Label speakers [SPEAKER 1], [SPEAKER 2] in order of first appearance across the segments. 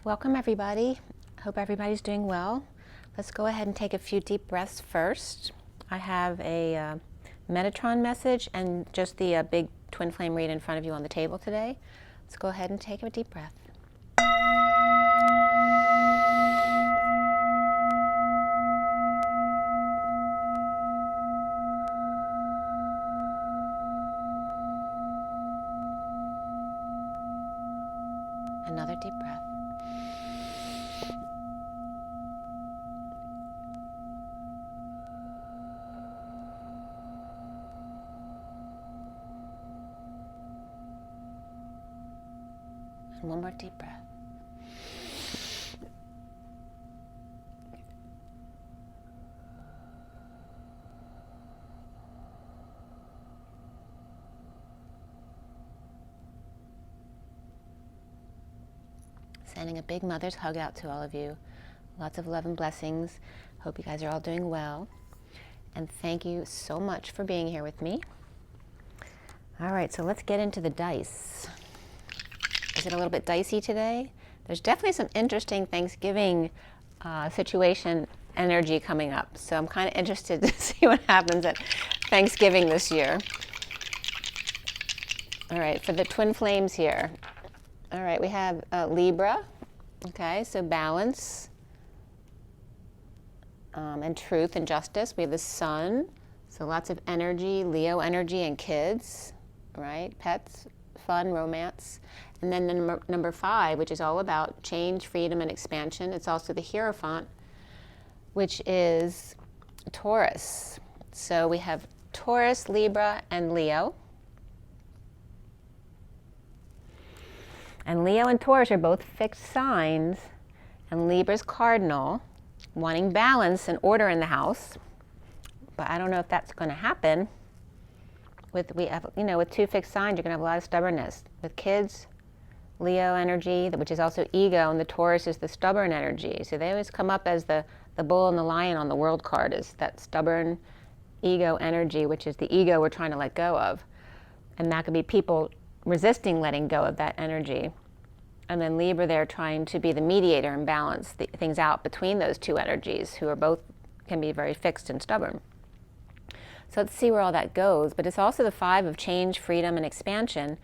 [SPEAKER 1] Welcome everybody. Hope everybody's doing well. Let's go ahead and take a few deep breaths first. I have a Metatron message and just the big twin flame read in front of you on the table today. Let's go ahead and take a deep breath. Another deep breath. And one more deep breath. Sending a big mother's hug out to all of you. Lots of love and blessings. Hope you guys are all doing well. And thank you so much for being here with me. All right, so let's get into the dice. Is it a little bit dicey today? There's definitely some interesting Thanksgiving situation energy coming up. So I'm kind of interested to see what happens at Thanksgiving this year. All right, for the twin flames here. All right, we have Libra, okay, so balance and truth and justice. We have the sun, so lots of energy, Leo energy and kids, right? Pets, fun, romance. And then the number 5, which is all about change, freedom, and expansion. It's also the Hierophant, which is Taurus. So we have Taurus, Libra, and Leo. And Leo and Taurus are both fixed signs, and Libra's cardinal, wanting balance and order in the house. But I don't know if that's going to happen. With 2 fixed signs, you're going to have a lot of stubbornness. With kids, Leo energy, which is also ego, and the Taurus is the stubborn energy. So they always come up as the bull and the lion on the world card, is that stubborn ego energy, which is the ego we're trying to let go of. And that could be people resisting letting go of that energy. And then Libra there trying to be the mediator and balance things out between those 2 energies, who are both can be very fixed and stubborn. So let's see where all that goes. But it's also the 5 of change, freedom, and expansion.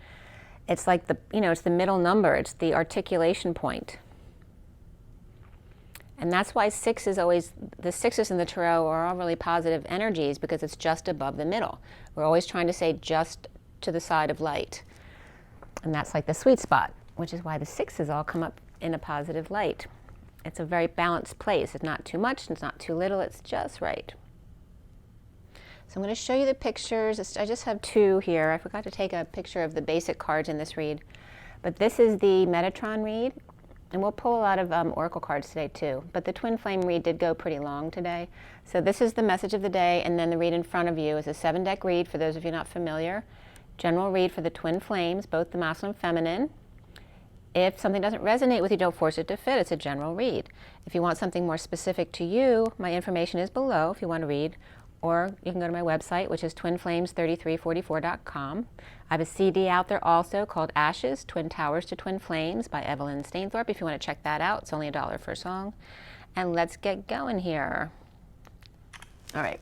[SPEAKER 1] It's like it's the middle number. It's the articulation point. And that's why 6 is always, the 6s in the tarot are all really positive energies, because it's just above the middle. We're always trying to say just to the side of light. And that's like the sweet spot, which is why the 6s all come up in a positive light. It's a very balanced place. It's not too much, it's not too little, it's just right. So I'm going to show you the pictures. I just have 2 here. I forgot to take a picture of the basic cards in this read. But this is the Metatron read. And we'll pull a lot of oracle cards today too. But the twin flame read did go pretty long today. So this is the message of the day, and then the read in front of you is a 7-deck read for those of you not familiar. General read for the twin flames, both the masculine and feminine. If something doesn't resonate with you, don't force it to fit. It's a general read. If you want something more specific to you, my information is below if you want to read. Or you can go to my website, which is twinflames3344.com. I have a CD out there also called Ashes, Twin Towers to Twin Flames by Evelyn Stainthorpe, if you want to check that out. It's only $1 for a song. And let's get going here. All right.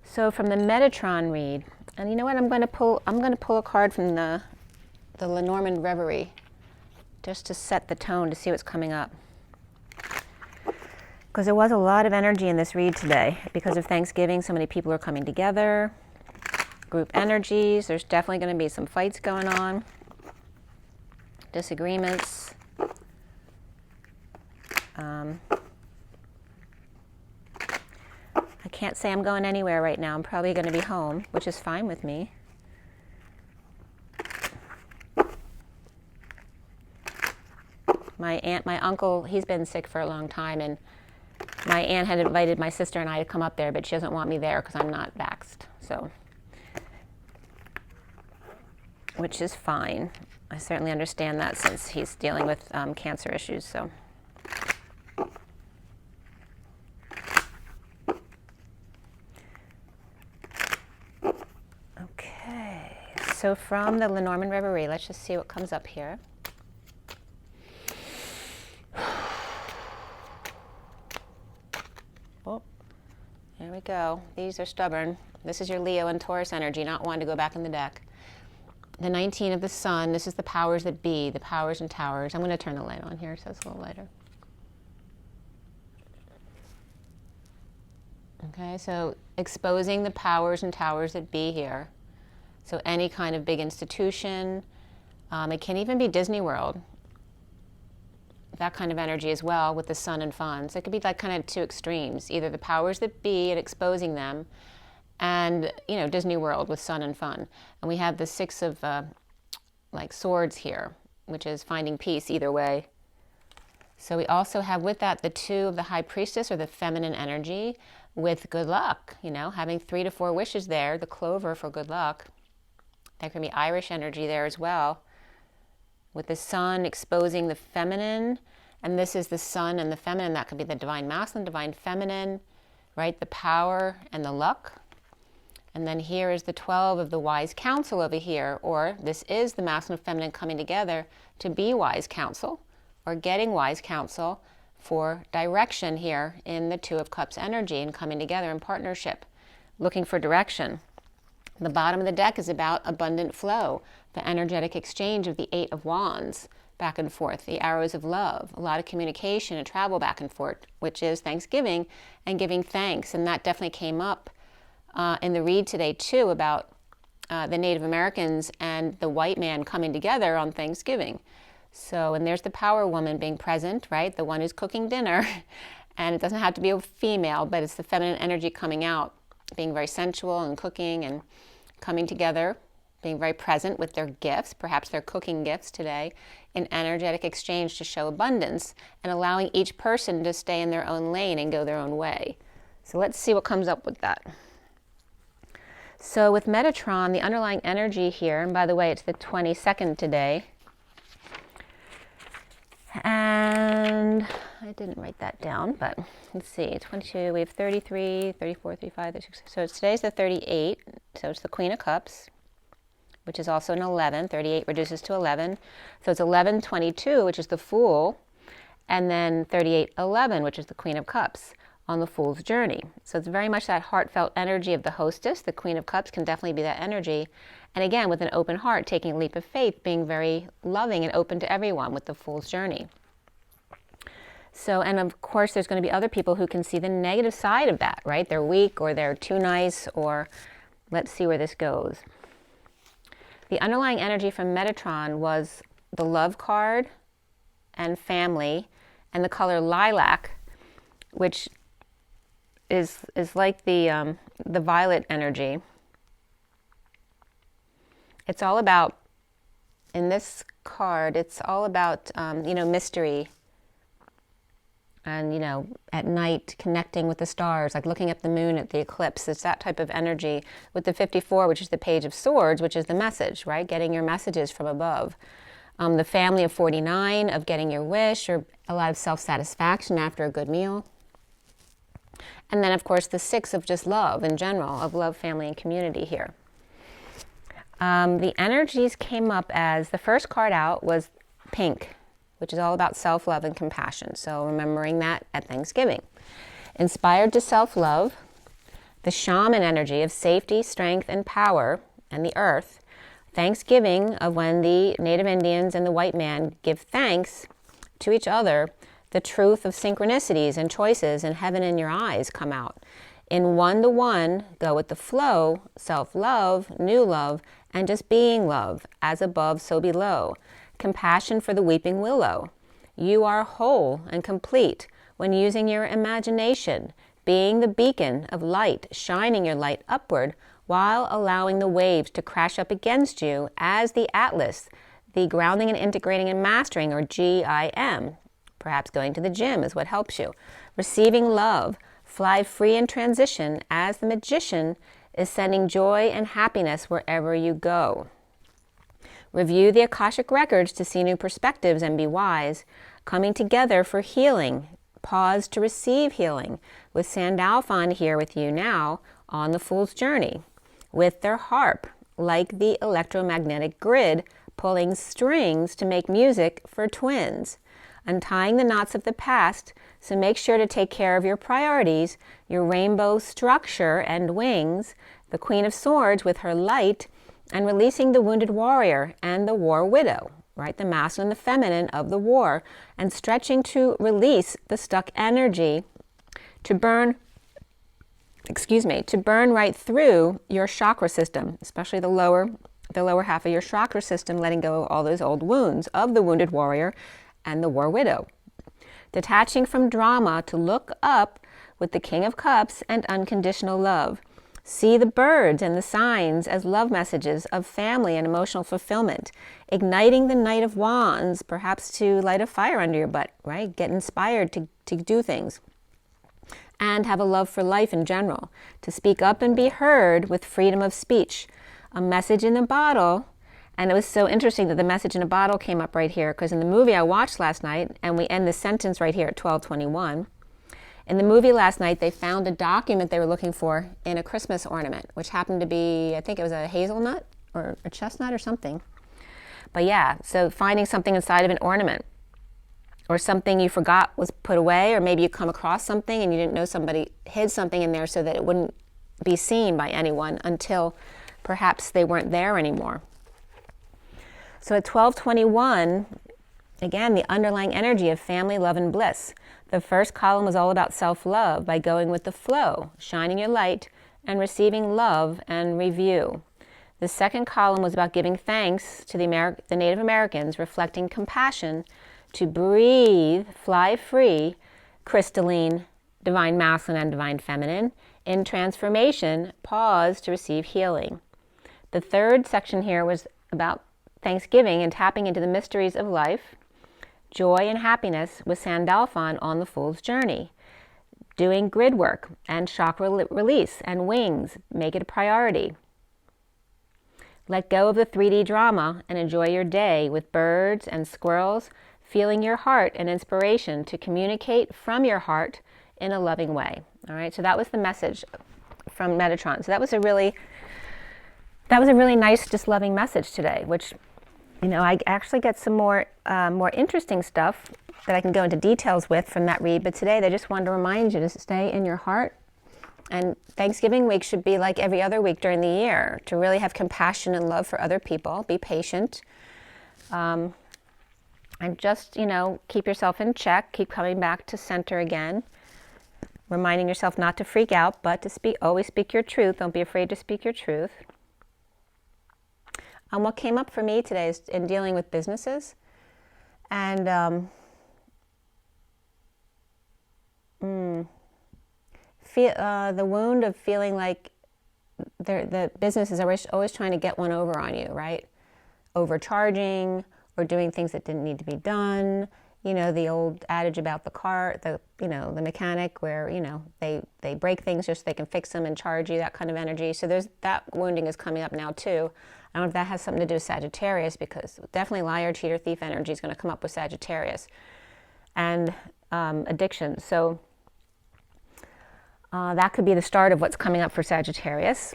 [SPEAKER 1] So from the Metatron read, and you know what, I'm going to pull a card from the Lenormand Reverie, just to set the tone, to see what's coming up. Because there was a lot of energy in this read today. Because of Thanksgiving, so many people are coming together. Group energies. There's definitely going to be some fights going on. Disagreements. I can't say I'm going anywhere right now. I'm probably going to be home, which is fine with me. My uncle, he's been sick for a long time, and my aunt had invited my sister and I to come up there, but she doesn't want me there because I'm not vaxxed, so. Which is fine. I certainly understand that, since he's dealing with cancer issues, so. Okay, so from the Lenormand Reverie, let's just see what comes up here. we go. These are stubborn. This is your Leo and Taurus energy, not wanting to go back in the deck. The 19 of the Sun, this is the powers that be, the powers and towers. I'm going to turn the light on here so it's a little lighter. Okay, so exposing the powers and towers that be here. So any kind of big institution, it can even be Disney World. That kind of energy as well with the sun and fun. So it could be like kind of two extremes, either the powers that be and exposing them, and Disney World with sun and fun. And we have the 6 of like swords here, which is finding peace either way. So we also have with that the 2 of the High Priestess, or the feminine energy, with good luck, having 3 to 4 wishes there, the clover for good luck. There can be Irish energy there as well, with the sun exposing the feminine, and this is the sun and the feminine. That could be the divine masculine, divine feminine, right? The power and the luck. And then here is the 12 of the wise counsel over here, or this is the masculine and feminine coming together to be wise counsel, or getting wise counsel for direction here in the 2 of Cups energy, and coming together in partnership, looking for direction. The bottom of the deck is about abundant flow, the energetic exchange of the 8 of Wands, back and forth, the arrows of love, a lot of communication and travel back and forth, which is Thanksgiving and giving thanks. And that definitely came up in the read today too, about the Native Americans and the white man coming together on Thanksgiving. So, and there's the power woman being present, right? The one who's cooking dinner. And it doesn't have to be a female, but it's the feminine energy coming out, being very sensual and cooking and coming together, being very present with their gifts, perhaps their cooking gifts today, in energetic exchange to show abundance, and allowing each person to stay in their own lane and go their own way. So let's see what comes up with that. So with Metatron, the underlying energy here, and by the way, it's the 22nd today, and I didn't write that down, but let's see, 22, we have 33, 34, 35, 36, so today's the 38, so it's the Queen of Cups, which is also an 11, 38 reduces to 11, so it's 1122, which is the Fool, and then 3811, which is the Queen of Cups, on the Fool's journey. So it's very much that heartfelt energy of the hostess. The Queen of Cups can definitely be that energy. And again, with an open heart, taking a leap of faith, being very loving and open to everyone with the Fool's journey. So, and of course, there's going to be other people who can see the negative side of that, right? They're weak, or they're too nice, or let's see where this goes. The underlying energy from Metatron was the Love card and family, and the color lilac, which is like the violet energy. It's all about, in this card, it's all about, mystery. And, at night, connecting with the stars, like looking at the moon at the eclipse. It's that type of energy with the 54, which is the Page of Swords, which is the message, right? Getting your messages from above. The family of 49, of getting your wish, or a lot of self-satisfaction after a good meal. And then, of course, the 6 of just love in general, of love, family, and community here. The energies came up as, the first card out was pink, which is all about self-love and compassion. So remembering that at Thanksgiving. Inspired to self-love, the shaman energy of safety, strength, and power, and the earth. Thanksgiving of when the Native Indians and the white man give thanks to each other. The truth of synchronicities and choices and heaven in your eyes come out. In one-to-one, go with the flow, self-love, new love, and just being love, as above, so below. Compassion for the weeping willow. You are whole and complete when using your imagination, being the beacon of light, shining your light upward while allowing the waves to crash up against you as the Atlas, the grounding and integrating and mastering, or GIM. Perhaps going to the gym is what helps you. Receiving love, fly free in transition as the magician is sending joy and happiness wherever you go. Review the Akashic records to see new perspectives and be wise. Coming together for healing. Pause to receive healing. With Sandalphon here with you now on the Fool's journey. With their harp, like the electromagnetic grid, pulling strings to make music for twins. untying the knots of the past. So make sure to take care of your priorities, your rainbow structure and wings, the Queen of Swords with her light, and releasing the wounded warrior and the war widow, right? The masculine and the feminine of the war, and stretching to release the stuck energy to burn right through your chakra system, especially the lower half of your chakra system, letting go of all those old wounds of the wounded warrior and the war widow. Detaching from drama to look up with the King of Cups and unconditional love. See the birds and the signs as love messages of family and emotional fulfillment. Igniting the Knight of Wands, perhaps to light a fire under your butt, right? Get inspired to do things. And have a love for life in general. To speak up and be heard with freedom of speech. A message in a bottle. And it was so interesting that the message in a bottle came up right here, because in the movie I watched last night, and we end the sentence right here at 12:21. In the movie last night, they found a document they were looking for in a Christmas ornament, which happened to be, I think it was a hazelnut or a chestnut or something. But yeah, so finding something inside of an ornament, or something you forgot was put away, or maybe you come across something and you didn't know somebody hid something in there so that it wouldn't be seen by anyone until perhaps they weren't there anymore. So at 12:21, again, the underlying energy of family, love, and bliss. The first column was all about self-love by going with the flow, shining your light, and receiving love and review. The second column was about giving thanks to the Native Americans, reflecting compassion to breathe, fly free, crystalline, divine masculine and divine feminine. In transformation, pause to receive healing. The third section here was about Thanksgiving and tapping into the mysteries of life, joy and happiness with Sandalphon on the Fool's Journey. Doing grid work and chakra release and wings, make it a priority. Let go of the 3D drama and enjoy your day with birds and squirrels, feeling your heart and inspiration to communicate from your heart in a loving way. All right, so that was the message from Metatron. So that was a really nice, just loving message today, which, you know, I actually get some more interesting stuff that I can go into details with from that read. But today they just wanted to remind you to stay in your heart. And Thanksgiving week should be like every other week during the year, to really have compassion and love for other people. Be patient. And just, you know, keep yourself in check. Keep coming back to center again. Reminding yourself not to freak out, but to always speak your truth. Don't be afraid to speak your truth. What came up for me today is in dealing with businesses, and the wound of feeling like the business is always trying to get one over on you, right? Overcharging or doing things that didn't need to be done. You know, the old adage about the car, the mechanic, where, you know, they break things just so they can fix them and charge you, that kind of energy. So that wounding is coming up now too. I don't know if that has something to do with Sagittarius, because definitely liar, cheater, thief energy is going to come up with Sagittarius. And addiction. So that could be the start of what's coming up for Sagittarius.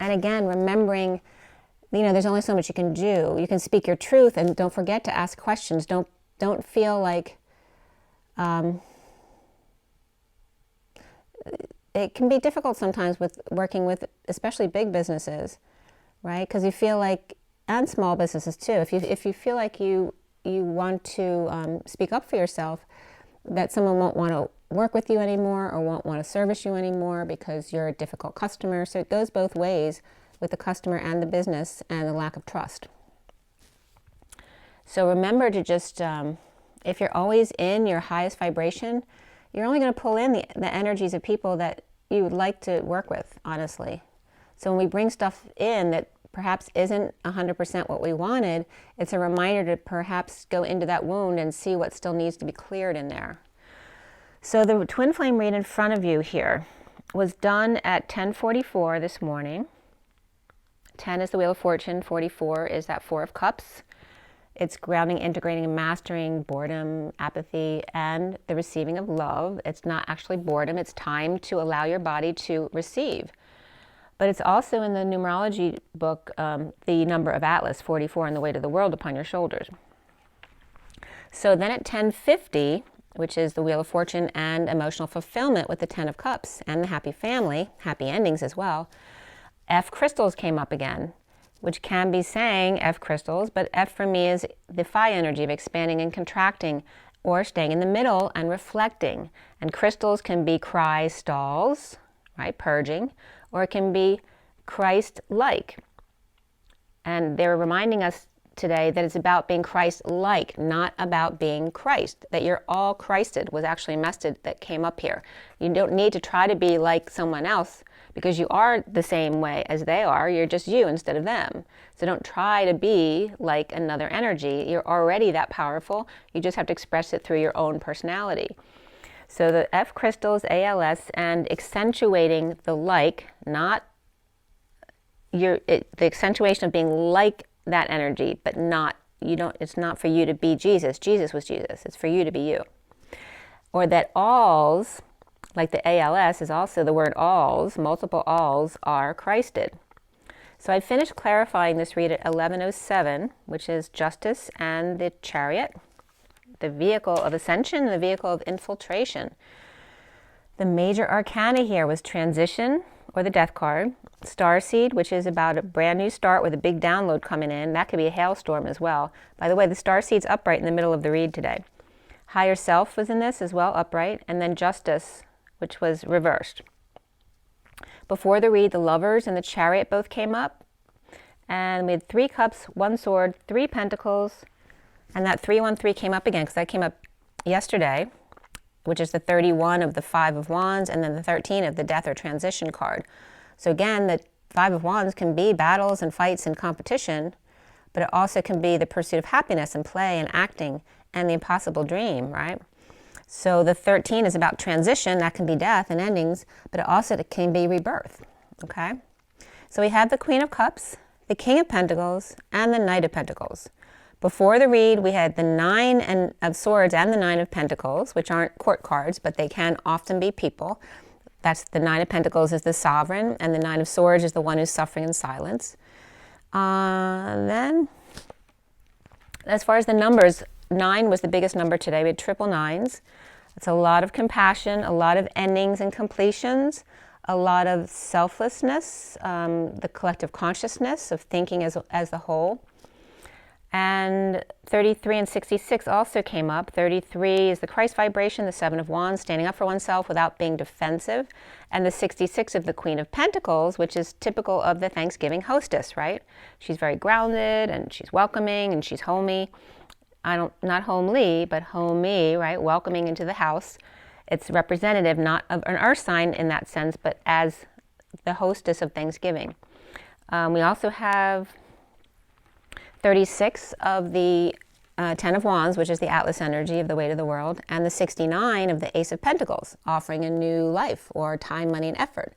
[SPEAKER 1] And again, remembering, you know, there's only so much you can do. You can speak your truth, and don't forget to ask questions. Don't feel like it can be difficult sometimes with working with especially big businesses, right? Because you feel like, and small businesses too, if you feel like you want to speak up for yourself, that someone won't want to work with you anymore or won't want to service you anymore because you're a difficult customer. So it goes both ways with the customer and the business, and the lack of trust. So remember to just, if you're always in your highest vibration, you're only going to pull in the energies of people that you would like to work with, honestly. So when we bring stuff in that perhaps isn't 100% what we wanted, it's a reminder to perhaps go into that wound and see what still needs to be cleared in there. So the twin flame read in front of you here was done at 10:44 this morning. 10 is the Wheel of Fortune, 44 is that Four of Cups. It's grounding, integrating, and mastering boredom, apathy, and the receiving of love. It's not actually boredom, it's time to allow your body to receive. But it's also in the numerology book, the number of Atlas, 44, and the weight of the world upon your shoulders. So then at 10:50, which is the Wheel of Fortune and emotional fulfillment with the 10 of Cups and the happy family, happy endings as well, F crystals came up again, which can be saying F crystals, but F for me is the Phi energy of expanding and contracting, or staying in the middle and reflecting. And crystals can be crystals, right, purging, or it can be Christ-like. And they're reminding us today that it's about being Christ-like, not about being Christ. That you're all Christed was actually a message that came up here. You don't need to try to be like someone else, because you are the same way as they are. You're just you instead of them. So don't try to be like another energy. You're already that powerful. You just have to express it through your own personality. So the F crystals, ALS, and accentuating the like, not the accentuation of being like that energy, but not, it's not for you to be Jesus. Jesus was Jesus. It's for you to be you. Or that alls, like the ALS is also the word alls, multiple alls are Christed. So I finished clarifying this read at 11:07, which is Justice and the Chariot, the vehicle of ascension and the vehicle of infiltration. The major arcana here was Transition, or the Death card, Starseed, which is about a brand new start with a big download coming in. That could be a hailstorm as well. By the way, the Starseed's upright in the middle of the read today. Higher Self was in this as well, upright, and then Justice, which was reversed. Before the read, the Lovers and the Chariot both came up. And we had 3 Cups, 1 Sword, 3 Pentacles. And that 313 came up again, because that came up yesterday, which is the 31 of the 5 of Wands, and then the 13 of the Death or Transition card. So again, the 5 of Wands can be battles and fights and competition, but it also can be the pursuit of happiness and play and acting and the impossible dream, right? So the 13 is about transition. That can be death and endings, but it also can be rebirth, okay? So we have the Queen of Cups, the King of Pentacles, and the Knight of Pentacles. Before the read, we had the 9 of Swords and the 9 of Pentacles, which aren't court cards, but they can often be people. That's the 9 of Pentacles is the sovereign, and the 9 of Swords is the one who's suffering in silence. Then, as far as the numbers, 9 was the biggest number today. We had triple 9s. It's a lot of compassion, a lot of endings and completions, a lot of selflessness, the collective consciousness of thinking as the whole. And 33 and 66 also came up. 33 is the Christ vibration, the 7 of Wands, standing up for oneself without being defensive. And the 66 of the Queen of Pentacles, which is typical of the Thanksgiving hostess, right? She's very grounded and she's welcoming and she's homey. Not homely, but homey, right? Welcoming into the house. It's representative not of an earth sign in that sense, but as the hostess of Thanksgiving. We also have 36 of the 10 of Wands, which is the Atlas energy of the weight of the world, and the 69 of the Ace of Pentacles, offering a new life or time, money, and effort.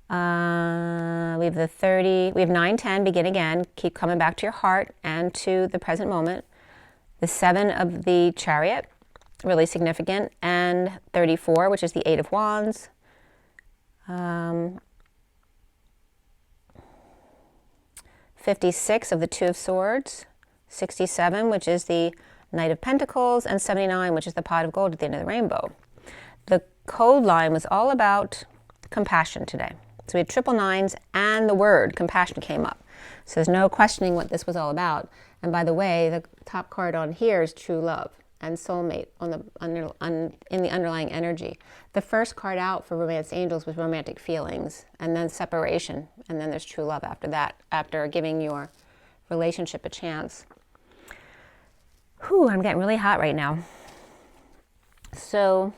[SPEAKER 1] We have the 30, we have 9, 10, begin again, keep coming back to your heart and to the present moment. The 7 of the Chariot, really significant, and 34, which is the 8 of Wands. 56 of the 2 of Swords, 67, which is the Knight of Pentacles, and 79, which is the Pot of Gold at the end of the rainbow. The code line was all about compassion today. So we had triple 9s and the word compassion came up. So there's no questioning what this was all about. And by the way, the top card on here is true love and soulmate in the underlying energy. The first card out for Romance Angels was romantic feelings, and then separation, and then there's true love after that, after giving your relationship a chance. Whew, I'm getting really hot right now. So,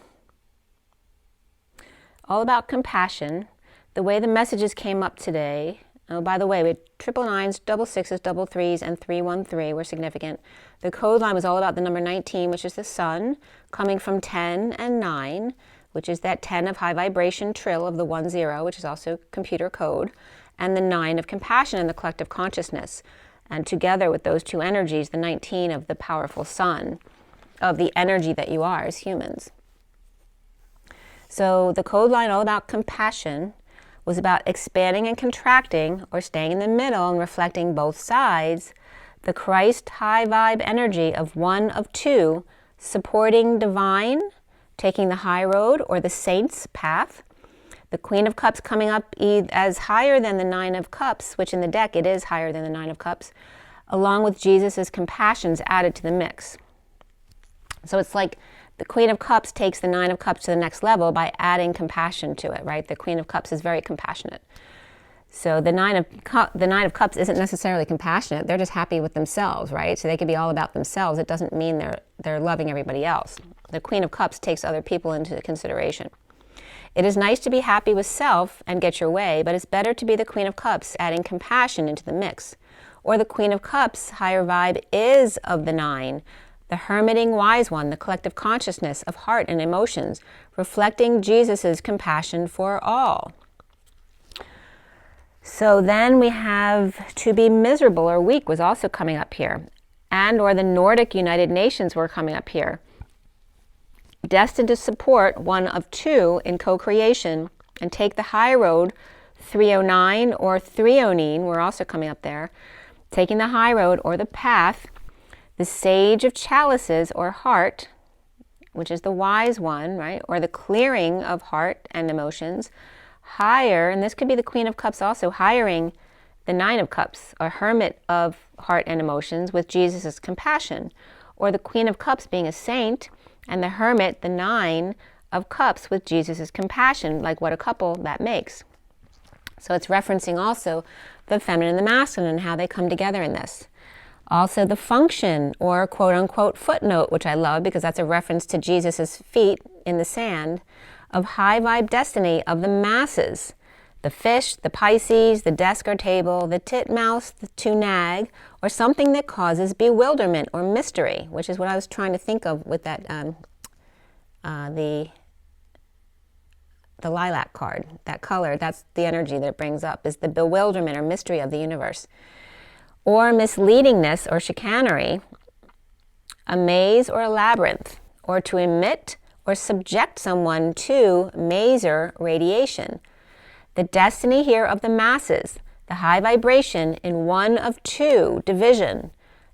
[SPEAKER 1] all about compassion. The way the messages came up today, oh, by the way, we had triple 9s, double 6s, double 3s, and 313 were significant. The code line was all about the number 19, which is the sun, coming from 10 and 9, which is that 10 of high vibration trill of the 10, which is also computer code, and the 9 of compassion and the collective consciousness. And together with those two energies, the 19 of the powerful sun, of the energy that you are as humans. So the code line, all about compassion, was about expanding and contracting, or staying in the middle and reflecting both sides, the Christ high vibe energy of one of two, supporting divine, taking the high road, or the saint's path. The Queen of Cups coming up as higher than the Nine of Cups, which in the deck it is higher than the Nine of Cups, along with Jesus' compassions added to the mix. So it's like the Queen of Cups takes the Nine of Cups to the next level by adding compassion to it, right? The Queen of Cups is very compassionate. So the Nine of Cups isn't necessarily compassionate. They're just happy with themselves, right? So they could be all about themselves. It doesn't mean they're loving everybody else. The Queen of Cups takes other people into consideration. It is nice to be happy with self and get your way, but it's better to be the Queen of Cups, adding compassion into the mix. Or the Queen of Cups higher vibe is of the Nine, the hermiting wise one, the collective consciousness of heart and emotions, reflecting Jesus' compassion for all. So then we have to be miserable or weak was also coming up here. And or the Nordic United Nations were coming up here. Destined to support one of two in co-creation and take the high road, 309 or 309 were also coming up there. Taking the high road or the path, the Sage of Chalices or heart, which is the wise one, right? Or the clearing of heart and emotions. Higher, and this could be the Queen of Cups also, hiring the Nine of Cups, a hermit of heart and emotions with Jesus' compassion. Or the Queen of Cups being a saint, and the hermit, the Nine of Cups with Jesus' compassion, like what a couple that makes. So it's referencing also the feminine and the masculine and how they come together in this. Also the function or quote-unquote footnote, which I love because that's a reference to Jesus' feet in the sand, of high vibe destiny of the masses. The fish, the Pisces, the desk or table, the titmouse, to nag, or something that causes bewilderment or mystery, which is what I was trying to think of with that, the lilac card, that color. That's the energy that it brings up, is the bewilderment or mystery of the universe. Or misleadingness or chicanery, a maze or a labyrinth, or to emit or subject someone to maser radiation. The destiny here of the masses, the high vibration in one of two division,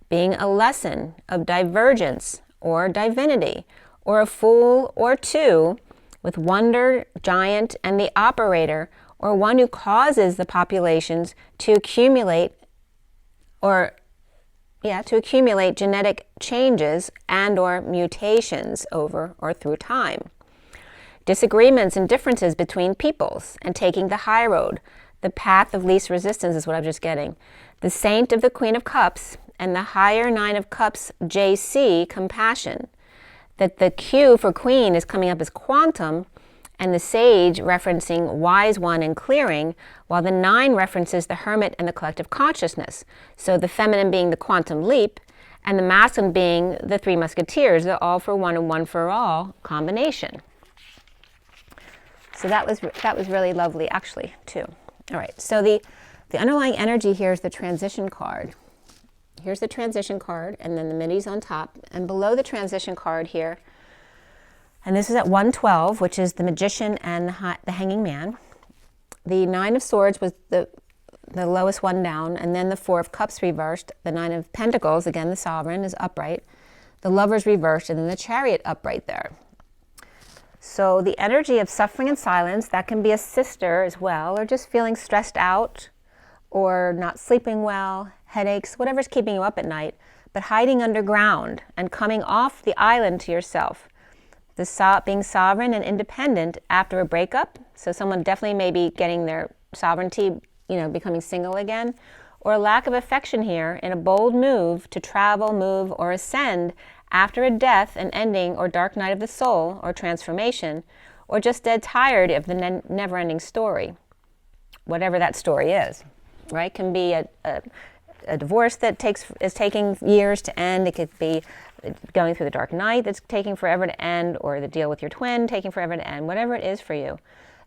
[SPEAKER 1] being a lesson of divergence or divinity, or a fool or two with wonder, giant, and the operator, or one who causes the populations to accumulate genetic changes and or mutations over or through time. Disagreements and differences between peoples and taking the high road. The path of least resistance is what I'm just getting. The saint of the Queen of Cups and the higher Nine of Cups JC, compassion. That the Q for Queen is coming up as quantum, and the Sage referencing wise one and clearing, while the Nine references the hermit and the collective consciousness. So the feminine being the quantum leap, and the masculine being the Three Musketeers, the all for one and one for all combination. So that was really lovely, actually, too. All right, so the underlying energy here is the transition card. Here's the transition card, and then the middies on top. And below the transition card here, and this is at 112, which is the Magician and the Hanging Man. The Nine of Swords was the lowest one down, and then the Four of Cups reversed. The Nine of Pentacles, again, the Sovereign, is upright. The Lovers reversed, and then the Chariot upright there. So the energy of suffering and silence, that can be a sister as well, or just feeling stressed out, or not sleeping well, headaches, whatever's keeping you up at night, but hiding underground and coming off the island to yourself. Being sovereign and independent after a breakup, so someone definitely may be getting their sovereignty, becoming single again, or a lack of affection here in a bold move to travel, move, or ascend after a death, an ending, or dark night of the soul, or transformation, or just dead tired of the never-ending story, whatever that story is, right? Can be a divorce that is taking years to end. It could be going through the dark night that's taking forever to end, or the deal with your twin taking forever to end, whatever it is for you.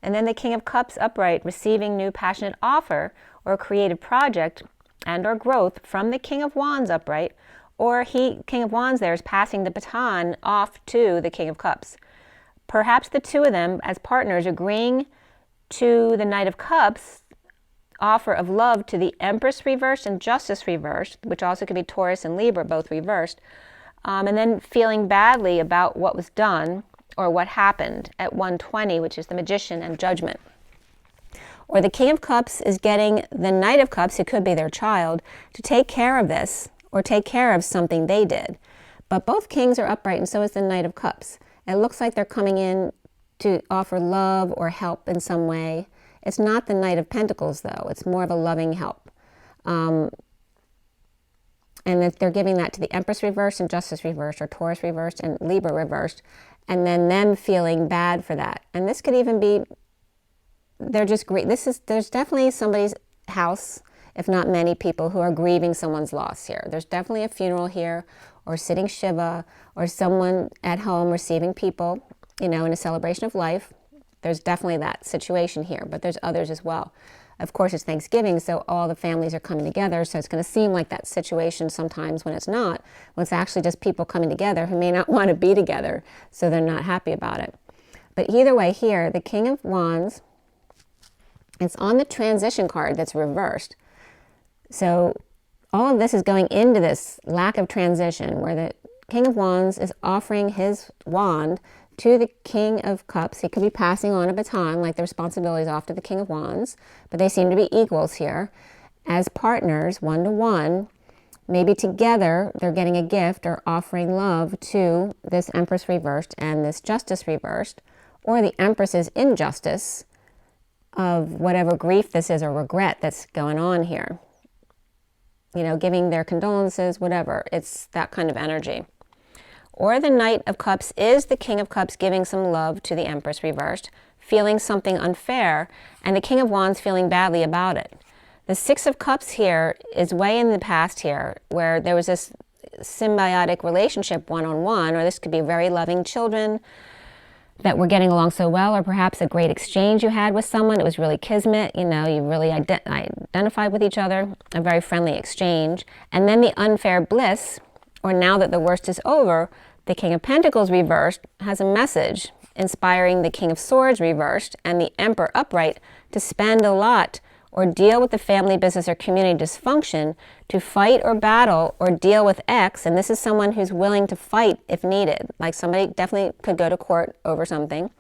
[SPEAKER 1] And then the King of Cups upright, receiving new passionate offer or creative project and or growth from the King of Wands upright, or King of Wands there is passing the baton off to the King of Cups. Perhaps the two of them as partners agreeing to the Knight of Cups offer of love to the Empress reversed and Justice reversed, which also could be Taurus and Libra, both reversed, and then feeling badly about what was done or what happened at 120, which is the Magician and Judgment. Or the King of Cups is getting the Knight of Cups, who could be their child, to take care of this or take care of something they did. But both kings are upright, and so is the Knight of Cups. It looks like they're coming in to offer love or help in some way. It's not the Knight of Pentacles, though. It's more of a loving help. And if they're giving that to the Empress reversed and Justice reversed, or Taurus reversed and Libra reversed, and then them feeling bad for that. And this could even be, they're just there's definitely somebody's house, if not many people, who are grieving someone's loss here. There's definitely a funeral here, or sitting Shiva, or someone at home receiving people, in a celebration of life. There's definitely that situation here, but there's others as well. Of course, it's Thanksgiving, so all the families are coming together, so it's going to seem like that situation sometimes when it's not, when it's actually just people coming together who may not want to be together, so they're not happy about it. But either way here, the King of Wands, it's on the transition card that's reversed. So all of this is going into this lack of transition, where the King of Wands is offering his wand to the King of Cups. He could be passing on a baton, like the responsibilities off to the King of Wands, but they seem to be equals here as partners, one-to-one. Maybe together they're getting a gift or offering love to this Empress reversed and this Justice reversed, or the Empress's injustice of whatever grief this is or regret that's going on here. Giving their condolences, whatever. It's that kind of energy. Or the Knight of Cups is the King of Cups giving some love to the Empress reversed, feeling something unfair, and the King of Wands feeling badly about it. The Six of Cups here is way in the past here, where there was this symbiotic relationship one-on-one, or this could be very loving children that were getting along so well, or perhaps a great exchange you had with someone. It was really kismet, you really identified with each other, a very friendly exchange. And then the unfair bliss, or now that the worst is over, the King of Pentacles reversed has a message inspiring the King of Swords reversed and the Emperor upright to spend a lot or deal with the family, business, or community dysfunction, to fight or battle or deal with X. And this is someone who's willing to fight if needed. Like somebody definitely could go to court over something.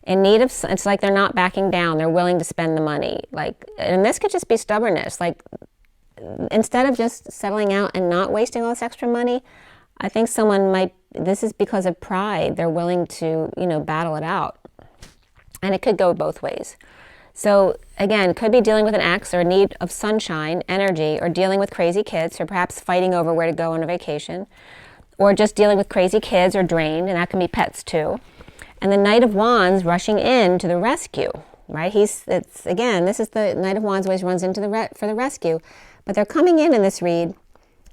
[SPEAKER 1] In need of, it's like they're not backing down. They're willing to spend the money. And this could just be stubbornness. Instead of just settling out and not wasting all this extra money, I think this is because of pride. They're willing to, battle it out. And it could go both ways. So again, could be dealing with an ex or a need of sunshine, energy, or dealing with crazy kids, or perhaps fighting over where to go on a vacation, or just dealing with crazy kids or drained, and that can be pets too. And the Knight of Wands rushing in to the rescue, right? Again, this is the Knight of Wands always runs into for the rescue, but they're coming in this read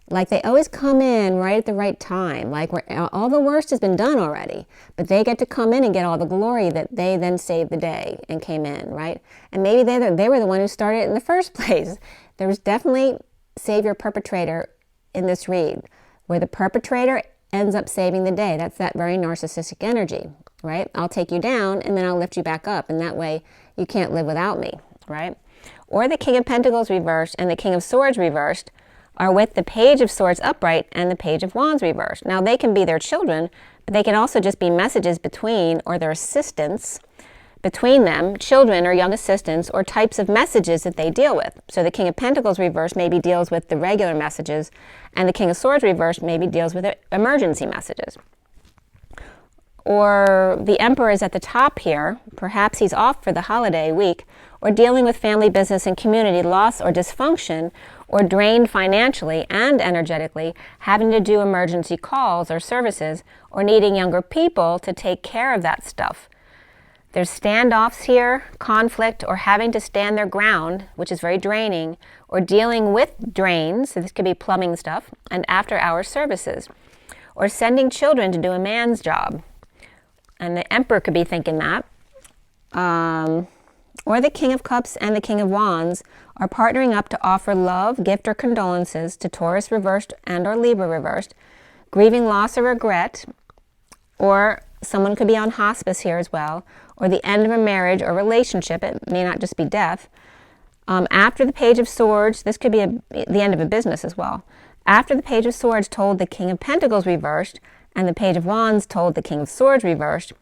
[SPEAKER 1] like they always come in right at the right time, like where all the worst has been done already, but they get to come in and get all the glory that they then saved the day and came in, right? And maybe they were the one who started it in the first place. There was definitely savior perpetrator in this read, where the perpetrator ends up saving the day. That's that very narcissistic energy, right? I'll take you down and then I'll lift you back up, and that way you can't live without me, right? Or the King of Pentacles reversed and the King of Swords reversed are with the Page of Swords upright and the Page of Wands reversed. Now they can be their children, but they can also just be messages between, or their assistants between them, children or young assistants, or types of messages that they deal with. So the King of Pentacles reversed maybe deals with the regular messages, and the King of Swords reversed maybe deals with emergency messages. Or the Emperor is at the top here. Perhaps he's off for the holiday week, or dealing with family, business, and community loss or dysfunction, or drained financially and energetically, having to do emergency calls or services, or needing younger people to take care of that stuff. There's standoffs here, conflict, or having to stand their ground, which is very draining, or dealing with drains, so this could be plumbing stuff, and after-hours services, or sending children to do a man's job. And the Emperor could be thinking that. Or the King of Cups and the King of Wands are partnering up to offer love, gift, or condolences to Taurus reversed and or Libra reversed, grieving loss or regret, or someone could be on hospice here as well, or the end of a marriage or relationship, it may not just be death, After the Page of Swords, this could be the end of a business as well. After the Page of Swords told the King of Pentacles reversed, and the Page of Wands told the King of Swords reversed,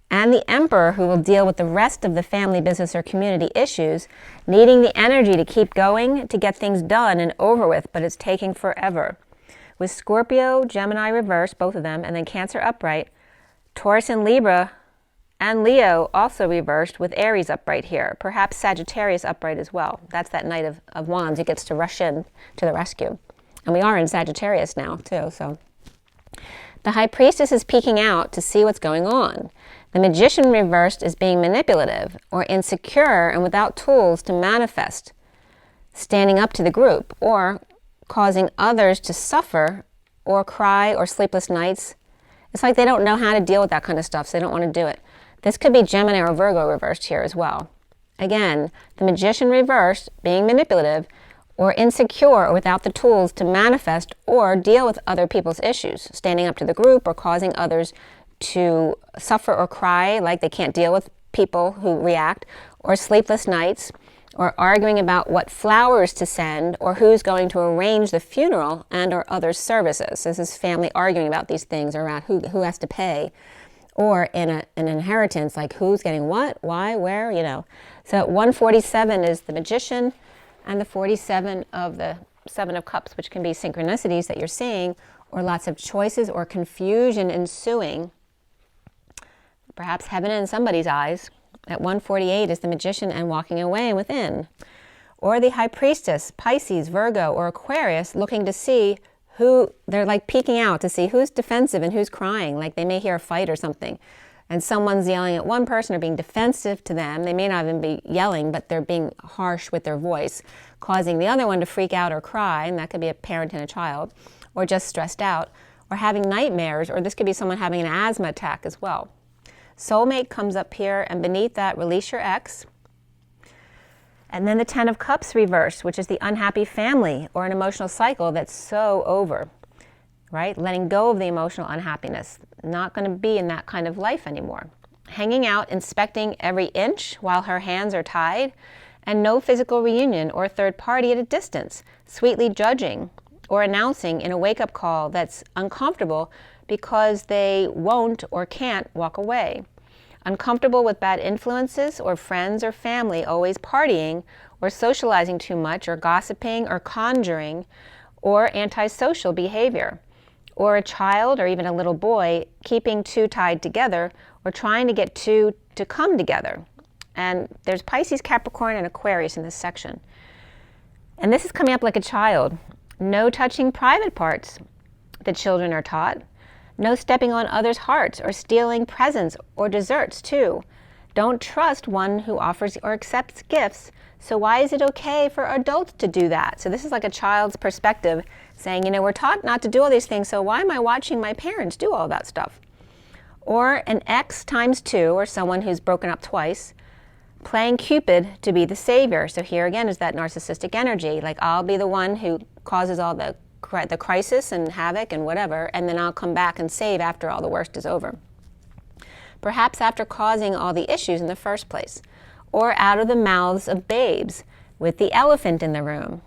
[SPEAKER 1] and the Emperor, who will deal with the rest of the family, business, or community issues, needing the energy to keep going to get things done and over with, but it's taking forever. With Scorpio, Gemini reversed, both of them, and then Cancer upright, Taurus and Libra and Leo also reversed with Aries upright here, perhaps Sagittarius upright as well. That's that Knight of Wands who gets to rush in to the rescue. And we are in Sagittarius now too, so. The High Priestess is peeking out to see what's going on. The Magician reversed is being manipulative or insecure and without tools to manifest, standing up to the group, or causing others to suffer or cry or sleepless nights. It's like they don't know how to deal with that kind of stuff, so they don't want to do it. This could be Gemini or Virgo reversed here as well. Again, the Magician reversed being manipulative or insecure or without the tools to manifest or deal with other people's issues, standing up to the group or causing others to suffer or cry like they can't deal with people who react, or sleepless nights, or arguing about what flowers to send or who's going to arrange the funeral and or other services. This is family arguing about these things, or about who has to pay, or in an inheritance, like who's getting what, why, where, you know. So 147 is the Magician, and the 47 of the Seven of Cups, which can be synchronicities that you're seeing, or lots of choices or confusion ensuing. Perhaps heaven in somebody's eyes. At 148 is the Magician and walking away and within. Or the High Priestess, Pisces, Virgo, or Aquarius, looking to see who, they're like peeking out to see who's defensive and who's crying, like they may hear a fight or something. And someone's yelling at one person or being defensive to them. They may not even be yelling, but they're being harsh with their voice, causing the other one to freak out or cry, and that could be a parent and a child, or just stressed out, or having nightmares, or this could be someone having an asthma attack as well. Soulmate comes up here, and beneath that, release your ex. And then the Ten of Cups reversed, which is the unhappy family or an emotional cycle that's so over, right? Letting go of the emotional unhappiness, not going to be in that kind of life anymore. Hanging out, inspecting every inch while her hands are tied, and no physical reunion or third party at a distance, sweetly judging or announcing in a wake-up call that's uncomfortable because they won't or can't walk away. Uncomfortable with bad influences or friends or family always partying or socializing too much or gossiping or conjuring or antisocial behavior. Or a child or even a little boy keeping two tied together or trying to get two to come together. And there's Pisces, Capricorn, and Aquarius in this section. And this is coming up like a child. No touching private parts, the children are taught. No stepping on others' hearts or stealing presents or desserts too. Don't trust one who offers or accepts gifts. So why is it okay for adults to do that? So this is like a child's perspective saying, you know, we're taught not to do all these things, so why am I watching my parents do all that stuff? Or an ex times two, or someone who's broken up twice, playing Cupid to be the savior. So here again is that narcissistic energy, like I'll be the one who causes all the crisis and havoc and whatever, and then I'll come back and save after all the worst is over. Perhaps after causing all the issues in the first place. Or out of the mouths of babes, with the elephant in the room.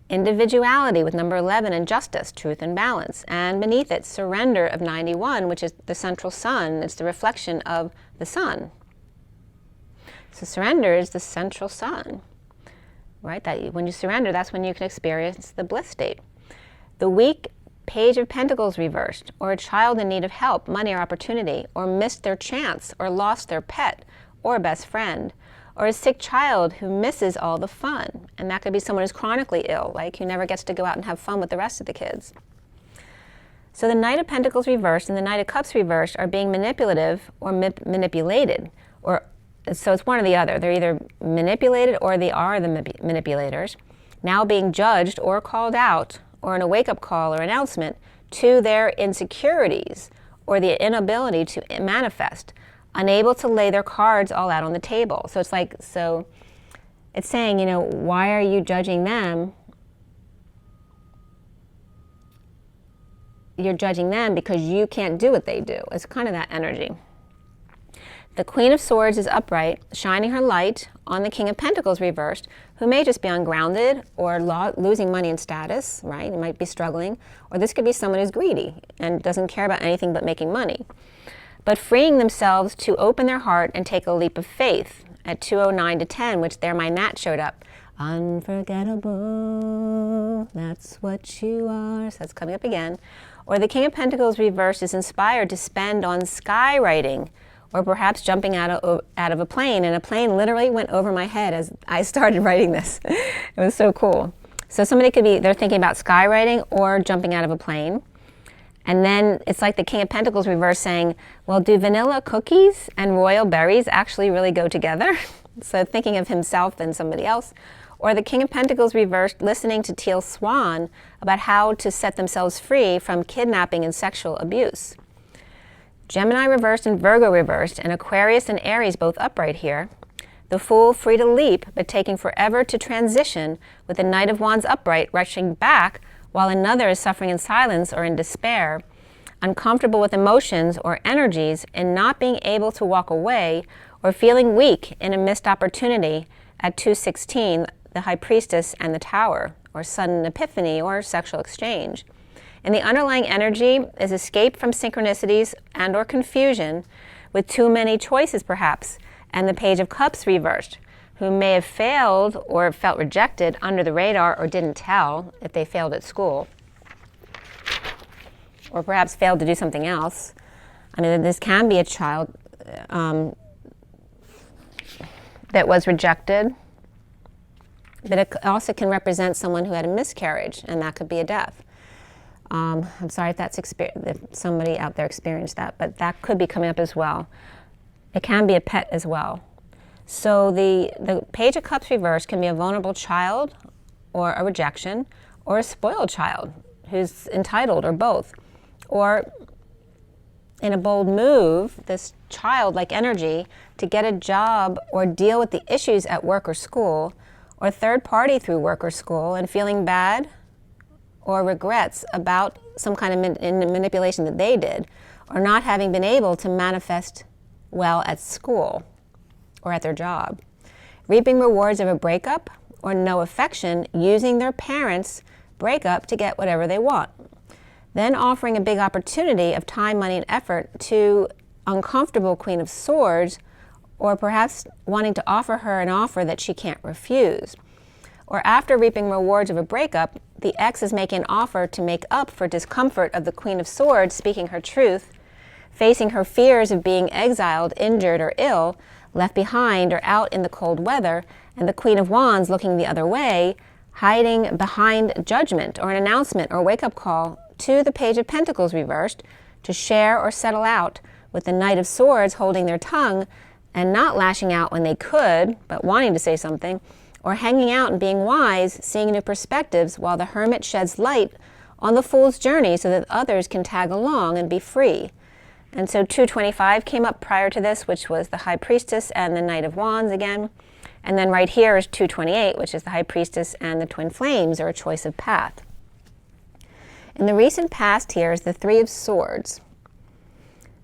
[SPEAKER 1] Individuality with number 11 and justice, truth and balance. And beneath it, surrender of 91, which is the central sun. It's the reflection of the sun. So surrender is the central sun, right? That when you surrender, that's when you can experience the bliss state. The weak Page of Pentacles reversed, or a child in need of help, money, or opportunity, or missed their chance, or lost their pet, or best friend, or a sick child who misses all the fun. And that could be someone who's chronically ill, like who never gets to go out and have fun with the rest of the kids. So the Knight of Pentacles reversed and the Knight of Cups reversed are being manipulative or manipulated. So it's one or the other. They're either manipulated or they are the manipulators, now being judged or called out, or in a wake-up call or announcement to their insecurities or the inability to manifest, unable to lay their cards all out on the table. So it's like, so it's saying, you know, why are you judging them? You're judging them because you can't do what they do. It's kind of that energy. The Queen of Swords is upright, shining her light on the King of Pentacles reversed, who may just be ungrounded or losing money and status, right? He might be struggling. Or this could be someone who's greedy and doesn't care about anything but making money. But freeing themselves to open their heart and take a leap of faith at 2:09 to 10, which there my gnat showed up. Unforgettable, that's what you are. So that's coming up again. Or the King of Pentacles reversed is inspired to spend on skywriting, or perhaps jumping out of a plane. And a plane literally went over my head as I started writing this. It was so cool. So somebody could be, they're thinking about skywriting or jumping out of a plane. And then it's like the King of Pentacles reverse saying, well, do vanilla cookies and royal berries actually really go together? So thinking of himself and somebody else. Or the King of Pentacles reversed listening to Teal Swan about how to set themselves free from kidnapping and sexual abuse. Gemini reversed and Virgo reversed, and Aquarius and Aries both upright here. The Fool free to leap, but taking forever to transition, with the Knight of Wands upright, rushing back, while another is suffering in silence or in despair, uncomfortable with emotions or energies, and not being able to walk away, or feeling weak in a missed opportunity at 2:16, the High Priestess and the Tower, or sudden epiphany or sexual exchange. And the underlying energy is escape from synchronicities and or confusion with too many choices perhaps, and the Page of Cups reversed, who may have failed or felt rejected under the radar or didn't tell if they failed at school, or perhaps failed to do something else. I mean, this can be a child that was rejected, but it also can represent someone who had a miscarriage, and that could be a death. I'm sorry if if somebody out there experienced that, but that could be coming up as well. It can be a pet as well. So the Page of Cups reversed can be a vulnerable child, or a rejection, or a spoiled child who's entitled, or both. Or in a bold move, this childlike energy to get a job or deal with the issues at work or school, or third party through work or school, and feeling bad or regrets about some kind of manipulation that they did, or not having been able to manifest well at school or at their job. Reaping rewards of a breakup or no affection, using their parents' breakup to get whatever they want. Then offering a big opportunity of time, money, and effort to uncomfortable Queen of Swords, or perhaps wanting to offer her an offer that she can't refuse. Or after reaping rewards of a breakup, the ex is making an offer to make up for discomfort of the Queen of Swords speaking her truth, facing her fears of being exiled, injured, or ill, left behind or out in the cold weather, and the Queen of Wands looking the other way, hiding behind judgment or an announcement or wake-up call to the Page of Pentacles reversed to share or settle out, with the Knight of Swords holding their tongue and not lashing out when they could, but wanting to say something, or hanging out and being wise, seeing new perspectives, while the Hermit sheds light on the Fool's journey so that others can tag along and be free. And so 225 came up prior to this, which was the High Priestess and the Knight of Wands again. And then right here is 228, which is the High Priestess and the Twin Flames, or a choice of path. In the recent past here is the Three of Swords,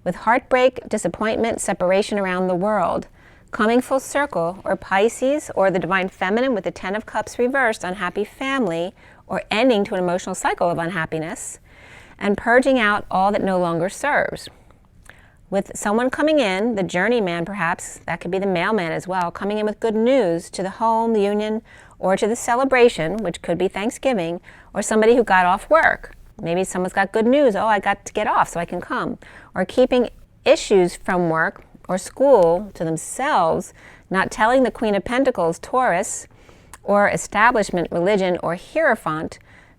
[SPEAKER 1] with heartbreak, disappointment, separation around the world, coming full circle, or Pisces, or the Divine Feminine with the Ten of Cups reversed, unhappy family, or ending to an emotional cycle of unhappiness, and purging out all that no longer serves. With someone coming in, the journeyman perhaps, that could be the mailman as well, coming in with good news to the home, the union, or to the celebration, which could be Thanksgiving, or somebody who got off work. Maybe someone's got good news, oh, I got to get off so I can come. Or keeping issues from work or school to themselves, not telling the Queen of Pentacles, Taurus, or establishment, religion, or Hierophant,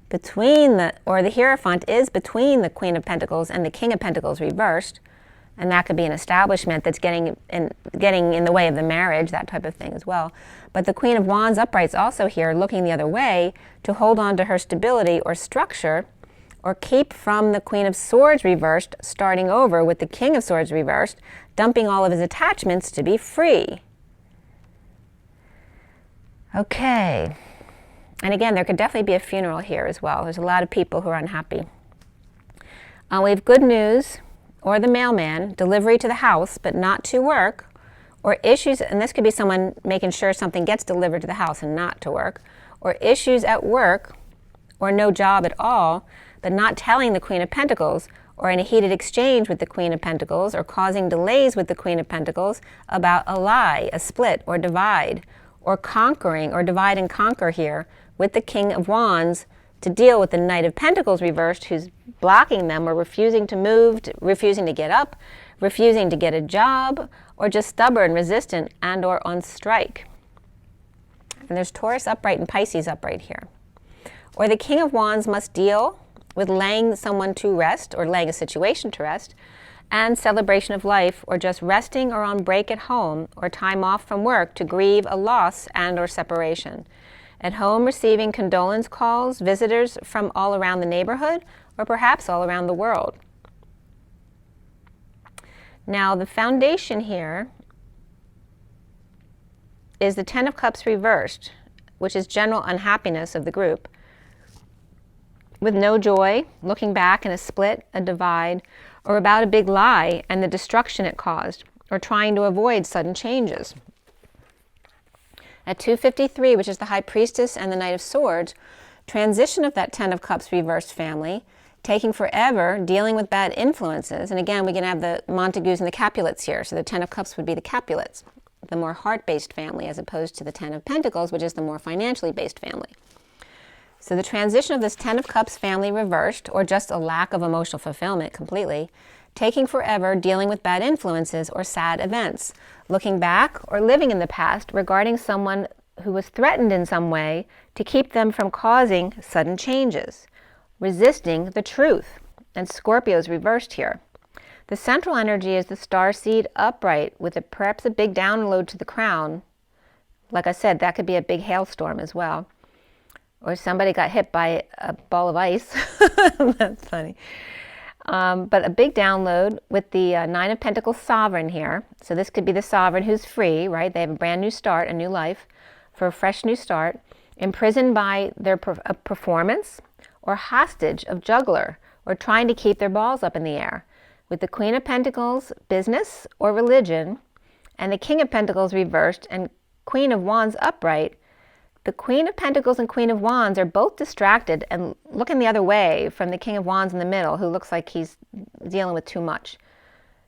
[SPEAKER 1] the Hierophant is between the Queen of Pentacles and the King of Pentacles reversed, and that could be an establishment that's getting in the way of the marriage, that type of thing as well. But the Queen of Wands upright's also here, looking the other way to hold on to her stability or structure, or keep from the Queen of Swords reversed, starting over with the King of Swords reversed, dumping all of his attachments to be free. Okay. And again, there could definitely be a funeral here as well. There's a lot of people who are unhappy. We have good news or the mailman, delivery to the house but not to work, or issues, and this could be someone making sure something gets delivered to the house and not to work, or issues at work, or no job at all, but not telling the Queen of Pentacles, or in a heated exchange with the Queen of Pentacles, or causing delays with the Queen of Pentacles about a lie, a split, or divide, or conquering, or divide and conquer here with the King of Wands to deal with the Knight of Pentacles reversed, who's blocking them or refusing to move, refusing to get up, refusing to get a job, or just stubborn, resistant, and or on strike. And there's Taurus upright and Pisces upright here. Or the King of Wands must deal with laying someone to rest or laying a situation to rest, and celebration of life, or just resting or on break at home or time off from work to grieve a loss and or separation. At home, receiving condolence calls, visitors from all around the neighborhood, or perhaps all around the world. Now, the foundation here is the Ten of Cups reversed, which is general unhappiness of the group, with no joy, looking back in a split, a divide, or about a big lie and the destruction it caused, or trying to avoid sudden changes. At 253, which is the High Priestess and the Knight of Swords, transition of that Ten of Cups reversed family, taking forever, dealing with bad influences. And again, we can have the Montagues and the Capulets here. So the Ten of Cups would be the Capulets, the more heart-based family, as opposed to the Ten of Pentacles, which is the more financially based family. So the transition of this Ten of Cups family reversed, or just a lack of emotional fulfillment completely, taking forever, dealing with bad influences or sad events, looking back or living in the past regarding someone who was threatened in some way to keep them from causing sudden changes, resisting the truth. And Scorpio's reversed here. The central energy is the starseed upright with perhaps a big download to the crown. Like I said, that could be a big hailstorm as well. Or somebody got hit by a ball of ice. That's funny. But a big download with the Nine of Pentacles sovereign here. So this could be the sovereign who's free, right? They have a brand new start, a new life, for a fresh new start, imprisoned by their performance, or hostage of juggler, or trying to keep their balls up in the air. With the Queen of Pentacles, business or religion, and the King of Pentacles reversed, and Queen of Wands upright, the Queen of Pentacles and Queen of Wands are both distracted and looking the other way from the King of Wands in the middle, who looks like he's dealing with too much.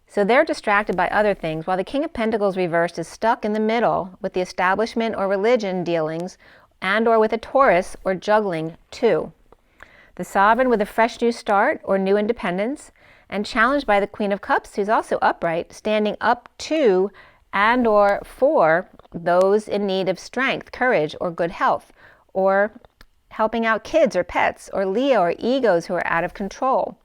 [SPEAKER 1] So they're distracted by other things, while the King of Pentacles reversed is stuck in the middle with the establishment or religion dealings, and or with a Taurus or juggling too. The sovereign with a fresh new start or new independence, and challenged by the Queen of Cups, who's also upright, standing up to and or for those in need of strength, courage, or good health, or helping out kids or pets, or Leo or egos who are out of control.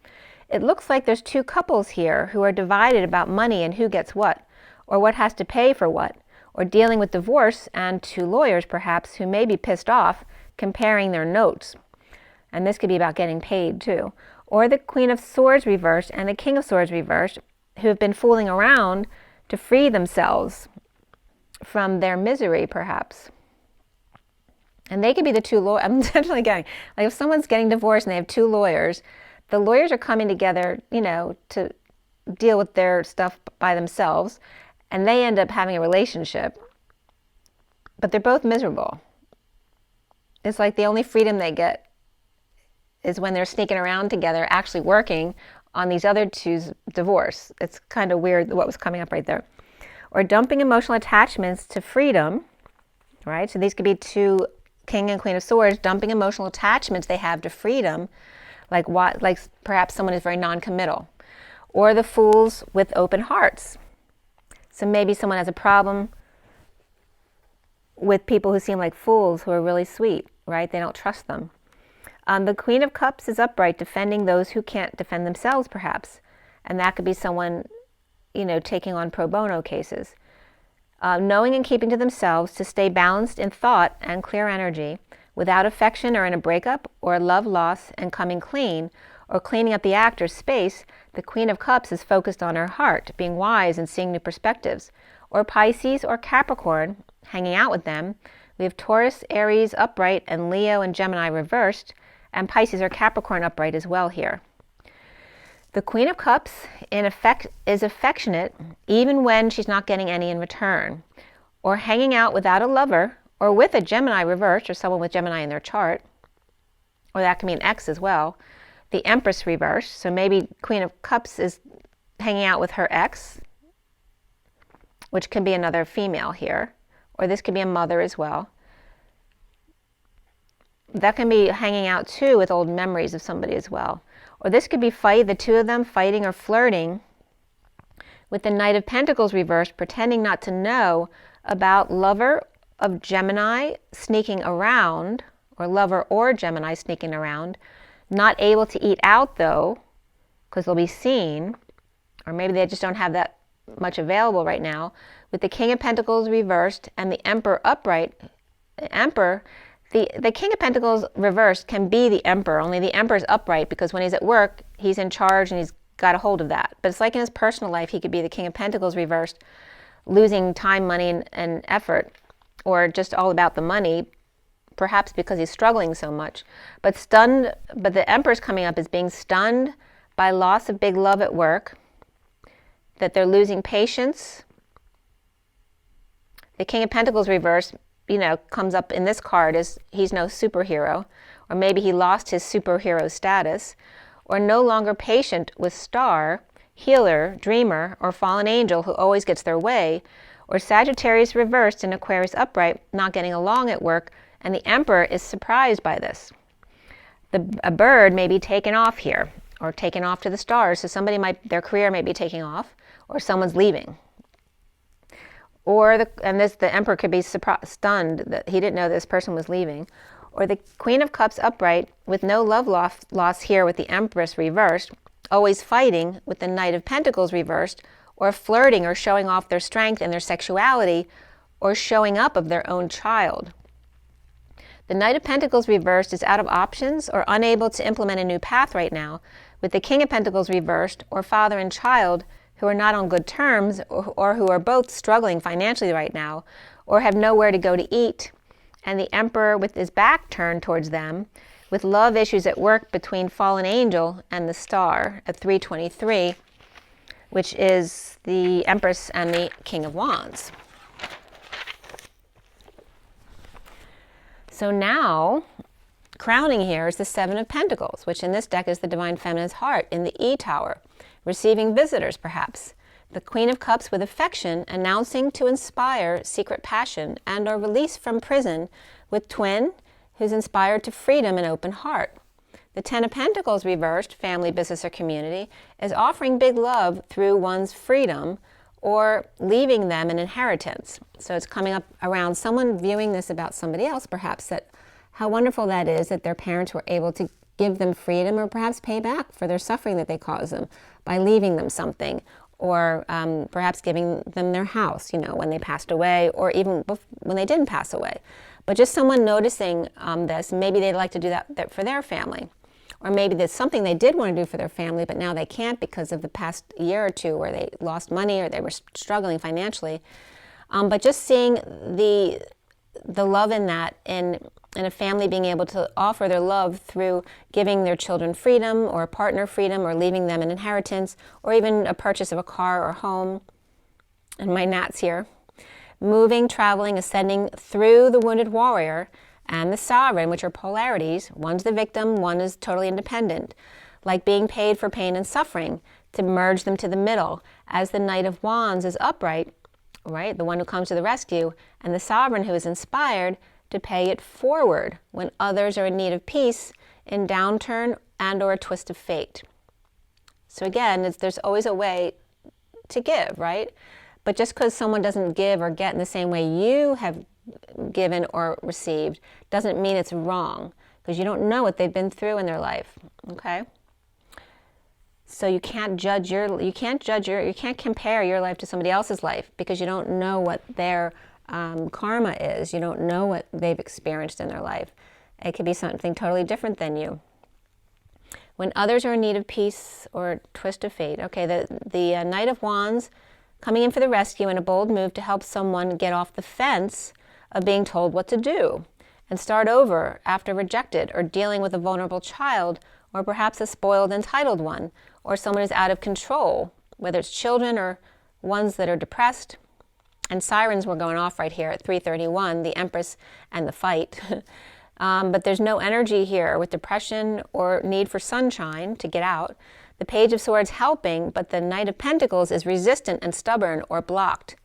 [SPEAKER 1] It looks like there's two couples here who are divided about money and who gets what, or what has to pay for what, or dealing with divorce, and two lawyers perhaps who may be pissed off comparing their notes. And this could be about getting paid too. Or the Queen of Swords reversed and the King of Swords reversed, who have been fooling around to free themselves from their misery, perhaps. And they could be the two lawyers. I'm definitely getting, like if someone's getting divorced and they have two lawyers, the lawyers are coming together, you know, to deal with their stuff by themselves, and they end up having a relationship, but they're both miserable. It's like the only freedom they get is when they're sneaking around together, actually working on these other two's divorce. It's kind of weird what was coming up right there. Or dumping emotional attachments to freedom, right? So these could be two King and Queen of Swords, dumping emotional attachments they have to freedom, like what, like perhaps someone is very non-committal. Or the Fools with open hearts. So maybe someone has a problem with people who seem like fools, who are really sweet, right? They don't trust them. The Queen of Cups is upright, defending those who can't defend themselves, perhaps. And that could be someone, you know, taking on pro bono cases. Knowing and keeping to themselves to stay balanced in thought and clear energy, without affection or in a breakup or love loss and coming clean, or cleaning up the act or space, the Queen of Cups is focused on her heart, being wise and seeing new perspectives. Or Pisces or Capricorn, hanging out with them. We have Taurus, Aries upright, and Leo and Gemini reversed, and Pisces or Capricorn upright as well here. The Queen of Cups is affectionate even when she's not getting any in return, or hanging out without a lover, or with a Gemini reversed, or someone with Gemini in their chart, or that can be an ex as well. The Empress reversed, so maybe Queen of Cups is hanging out with her ex, which can be another female here, or this could be a mother as well. That can be hanging out too with old memories of somebody as well. Or this could be the two of them fighting or flirting with the Knight of Pentacles reversed, pretending not to know about lover of Gemini sneaking around, or lover or Gemini sneaking around, not able to eat out though, because they'll be seen, or maybe they just don't have that much available right now, with the King of Pentacles reversed and the Emperor upright. The Emperor, the King of Pentacles reversed can be the Emperor, only the Emperor's upright because when he's at work, he's in charge and he's got a hold of that. But it's like in his personal life, he could be the King of Pentacles reversed, losing time, money, and effort, or just all about the money, perhaps because he's struggling so much. But the Emperor's coming up as being stunned by loss of big love at work, that they're losing patience. The King of Pentacles reversed, comes up in this card as he's no superhero, or maybe he lost his superhero status, or no longer patient with star, healer, dreamer, or fallen angel who always gets their way, or Sagittarius reversed and Aquarius upright, not getting along at work, and the Emperor is surprised by this. A bird may be taken off here, or taken off to the stars, so their career may be taking off, or someone's leaving. Or the Emperor could be stunned that he didn't know this person was leaving. Or the Queen of Cups upright with no love loss here with the Empress reversed, always fighting with the Knight of Pentacles reversed, or flirting or showing off their strength and their sexuality, or showing up of their own child. The Knight of Pentacles reversed is out of options or unable to implement a new path right now, with the King of Pentacles reversed, or father and child who are not on good terms, or who are both struggling financially right now, or have nowhere to go to eat, and the Emperor with his back turned towards them, with love issues at work between fallen angel and the star at 323, which is the Empress and the King of Wands. So now, crowning here is the Seven of Pentacles, which in this deck is the Divine Feminine's heart in the E Tower, receiving visitors perhaps. The Queen of Cups with affection, announcing to inspire secret passion, and or release from prison with twin, who's inspired to freedom and open heart. The Ten of Pentacles reversed, family, business, or community, is offering big love through one's freedom or leaving them an inheritance. So it's coming up around someone viewing this about somebody else, perhaps, that how wonderful that is that their parents were able to give them freedom or perhaps pay back for their suffering that they caused them by leaving them something, or perhaps giving them their house, when they passed away, or even when they didn't pass away. But just someone noticing this, maybe they'd like to do that for their family. Or maybe there's something they did want to do for their family, but now they can't because of the past year or two where they lost money or they were struggling financially. But just seeing the love in that, in a family being able to offer their love through giving their children freedom or a partner freedom or leaving them an inheritance or even a purchase of a car or home. And my gnats here. Moving, traveling, ascending through the wounded warrior and the sovereign, which are polarities. One's the victim, one is totally independent. Like being paid for pain and suffering, to merge them to the middle. As the Knight of Wands is upright, right, the one who comes to the rescue, and the sovereign who is inspired to pay it forward when others are in need of peace, in downturn and or a twist of fate. So again, there's always a way to give, right? But just because someone doesn't give or get in the same way you have given or received doesn't mean it's wrong, because you don't know what they've been through in their life, okay? So you can't compare your life to somebody else's life because you don't know what their karma is. You don't know what they've experienced in their life. It could be something totally different than you. When others are in need of peace or twist of fate. Okay, the Knight of Wands coming in for the rescue in a bold move to help someone get off the fence of being told what to do and start over after rejected, or dealing with a vulnerable child or perhaps a spoiled, entitled one, or someone who's out of control, whether it's children or ones that are depressed. And sirens were going off right here at 3:31, the Empress and the fight. But there's no energy here with depression or need for sunshine to get out. The Page of Swords helping, but the Knight of Pentacles is resistant and stubborn or blocked.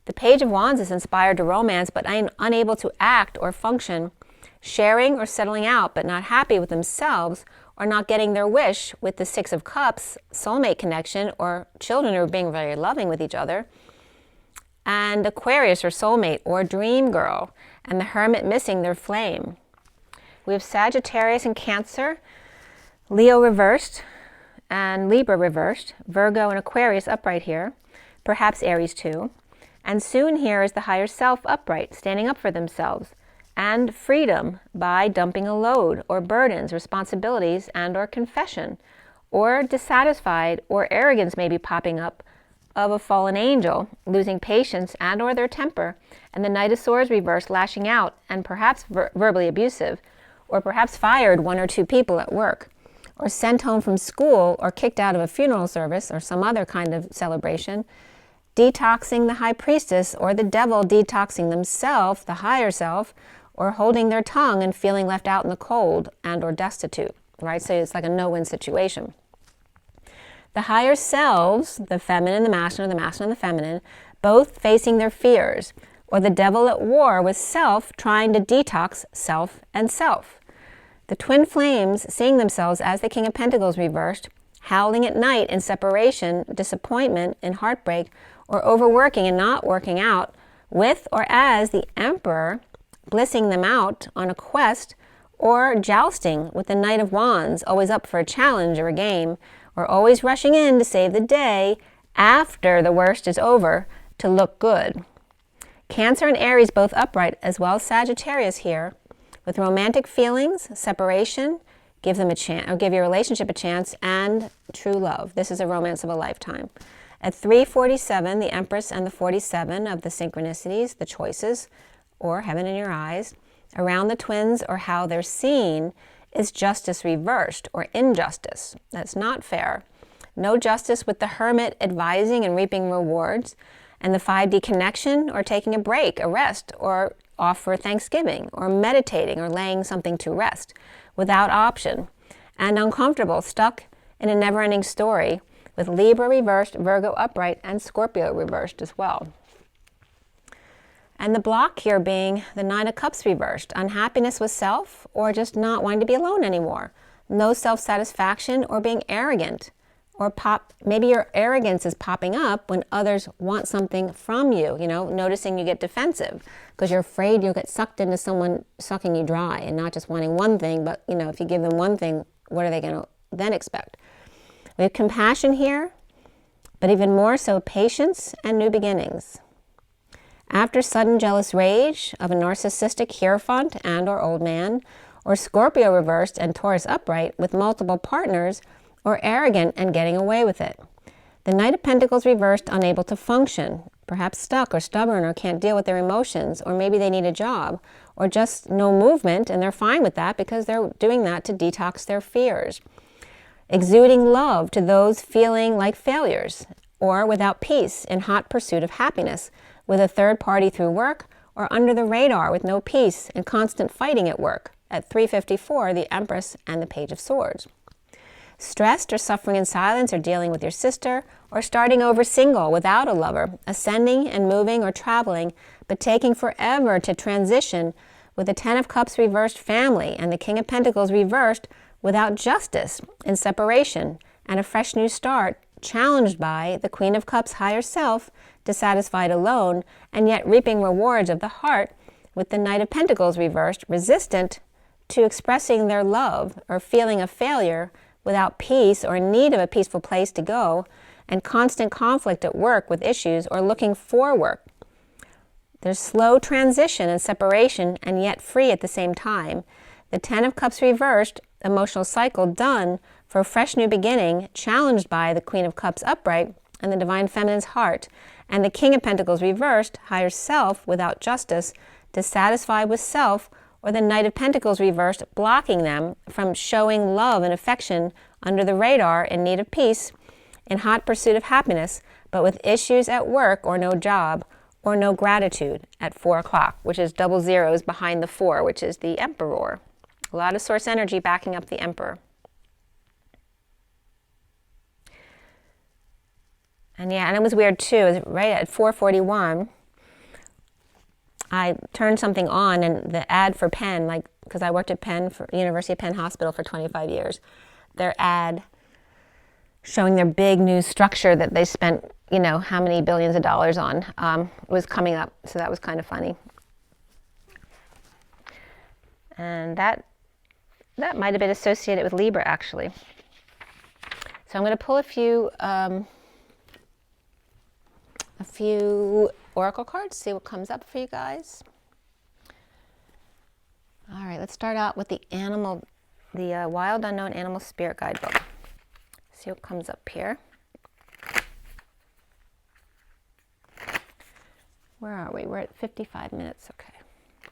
[SPEAKER 1] The Page of Wands is inspired to romance, but unable to act or function, sharing or settling out, but not happy with themselves or not getting their wish with the Six of Cups, soulmate connection, or children who are being very loving with each other. And Aquarius or soulmate or dream girl, and the Hermit missing their flame. We have Sagittarius and Cancer, Leo reversed, and Libra reversed, Virgo and Aquarius upright here, perhaps Aries too. And soon here is the higher self upright, standing up for themselves, and freedom by dumping a load or burdens, responsibilities, and or confession, or dissatisfied or arrogance may be popping up of a fallen angel, losing patience and or their temper, and the Knight of Swords reversed, lashing out and perhaps verbally abusive, or perhaps fired one or two people at work, or sent home from school, or kicked out of a funeral service or some other kind of celebration, detoxing the High Priestess or the devil detoxing themselves, the higher self, or holding their tongue and feeling left out in the cold and or destitute, right? So it's like a no-win situation. The higher selves, the feminine, the masculine, or the masculine and the feminine, both facing their fears, or the devil at war with self, trying to detox self and self. The twin flames seeing themselves as the King of Pentacles reversed, howling at night in separation, disappointment, and heartbreak, or overworking and not working out, with or as the Emperor, blissing them out on a quest, or jousting with the Knight of Wands, always up for a challenge or a game, or always rushing in to save the day after the worst is over to look good. Cancer and Aries both upright, as well as Sagittarius here, with romantic feelings, separation, give them a chance, or give your relationship a chance, and true love. This is a romance of a lifetime. At 3:47, the Empress and the 47 of the synchronicities, the choices, or heaven in your eyes, around the twins or how they're seen, is justice reversed or injustice. That's not fair. No justice with the Hermit advising and reaping rewards, and the 5D connection or taking a break, a rest, or off for Thanksgiving, or meditating, or laying something to rest without option, and uncomfortable, stuck in a never-ending story with Libra reversed, Virgo upright, and Scorpio reversed as well. And the block here being the Nine of Cups reversed, unhappiness with self, or just not wanting to be alone anymore, no self-satisfaction, or being arrogant, or maybe your arrogance is popping up when others want something from you, noticing you get defensive because you're afraid you'll get sucked into someone sucking you dry and not just wanting one thing, but if you give them one thing, what are they going to then expect? We have compassion here, but even more so patience and new beginnings. After sudden jealous rage of a narcissistic hierophant and or old man, or Scorpio reversed and Taurus upright with multiple partners, or arrogant and getting away with it. The Knight of Pentacles reversed, unable to function, perhaps stuck or stubborn or can't deal with their emotions, or maybe they need a job, or just no movement, and they're fine with that because they're doing that to detox their fears. Exuding love to those feeling like failures, or without peace in hot pursuit of happiness, with a third party through work, or under the radar with no peace and constant fighting at work. At 3:54, the Empress and the Page of Swords. Stressed or suffering in silence, or dealing with your sister, or starting over single without a lover, ascending and moving or traveling, but taking forever to transition, with the Ten of Cups reversed, family, and the King of Pentacles reversed, without justice, in separation, and a fresh new start, challenged by the Queen of Cups higher self, dissatisfied alone, and yet reaping rewards of the heart, with the Knight of Pentacles reversed, resistant to expressing their love or feeling a failure, without peace or in need of a peaceful place to go, and constant conflict at work with issues or looking for work. There's slow transition and separation, and yet free at the same time. The Ten of Cups reversed, emotional cycle done for a fresh new beginning, challenged by the Queen of Cups upright and the Divine Feminine's heart, and the King of Pentacles reversed, higher self without justice, dissatisfied with self, or the Knight of Pentacles reversed, blocking them from showing love and affection under the radar, in need of peace, in hot pursuit of happiness, but with issues at work or no job or no gratitude at 4 o'clock, which is double zeros behind the 4, which is the Emperor. A lot of source energy backing up the Emperor. And yeah, and it was weird too, it was right at 4:41, I turned something on, and the ad for Penn, like, because I worked at Penn, for University of Penn Hospital for 25 years, their ad showing their big new structure that they spent, you know, how many billions of dollars on, was coming up. So that was kind of funny. And that might have been associated with Libra, actually. So I'm going to pull a few oracle cards, see what comes up for you guys. All right, let's start out with the Wild Unknown Animal Spirit Guidebook. See what comes up here. Where are we? We're at 55 minutes, okay.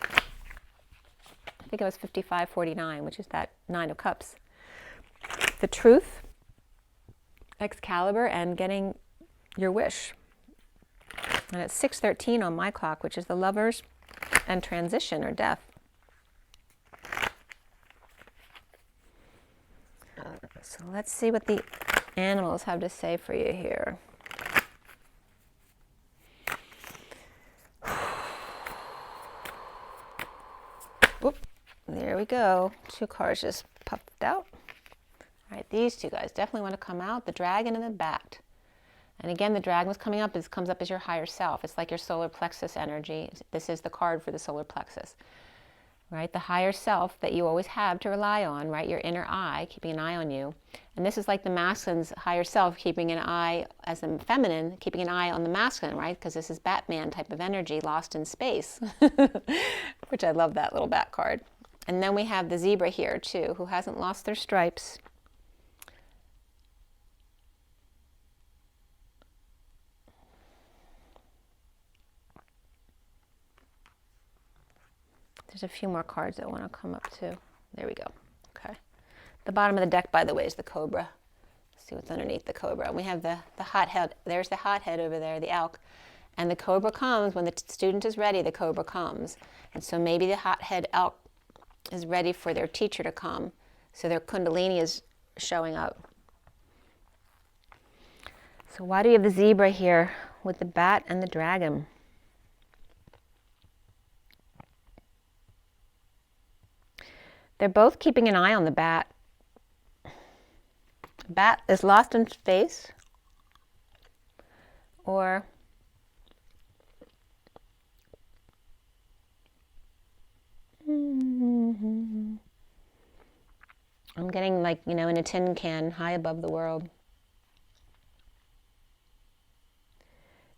[SPEAKER 1] I think it was 55:49, which is that 9 of Cups. The Truth, Excalibur, and Getting Your Wish. And it's 6:13 on my clock, which is the Lovers and Transition, or Death. So let's see what the animals have to say for you here. Whoop, there we go. 2 cards just puffed out. All right, these 2 guys definitely want to come out, the Dragon and the Bat. And again, the dragon was coming up, comes up as your higher self. It's like your solar plexus energy. This is the card for the solar plexus, right? The higher self that you always have to rely on, right? Your inner eye, keeping an eye on you. And this is like the masculine's higher self, keeping an eye, as the feminine, keeping an eye on the masculine, right? Because this is Batman type of energy, lost in space, which I love that little bat card. And then we have the zebra here too, who hasn't lost their stripes. There's a few more cards that want to come up too. There we go. Okay. The bottom of the deck, by the way, is the cobra. Let's see what's underneath the cobra. And we have the hothead. There's the hothead over there, the elk. And the cobra comes when the student is ready. The cobra comes. And so maybe the hothead elk is ready for their teacher to come. So their kundalini is showing up. So why do you have the zebra here with the bat and the dragon? They're both keeping an eye on the bat. Bat is lost in space, or I'm getting, like, you know, in a tin can, high above the world.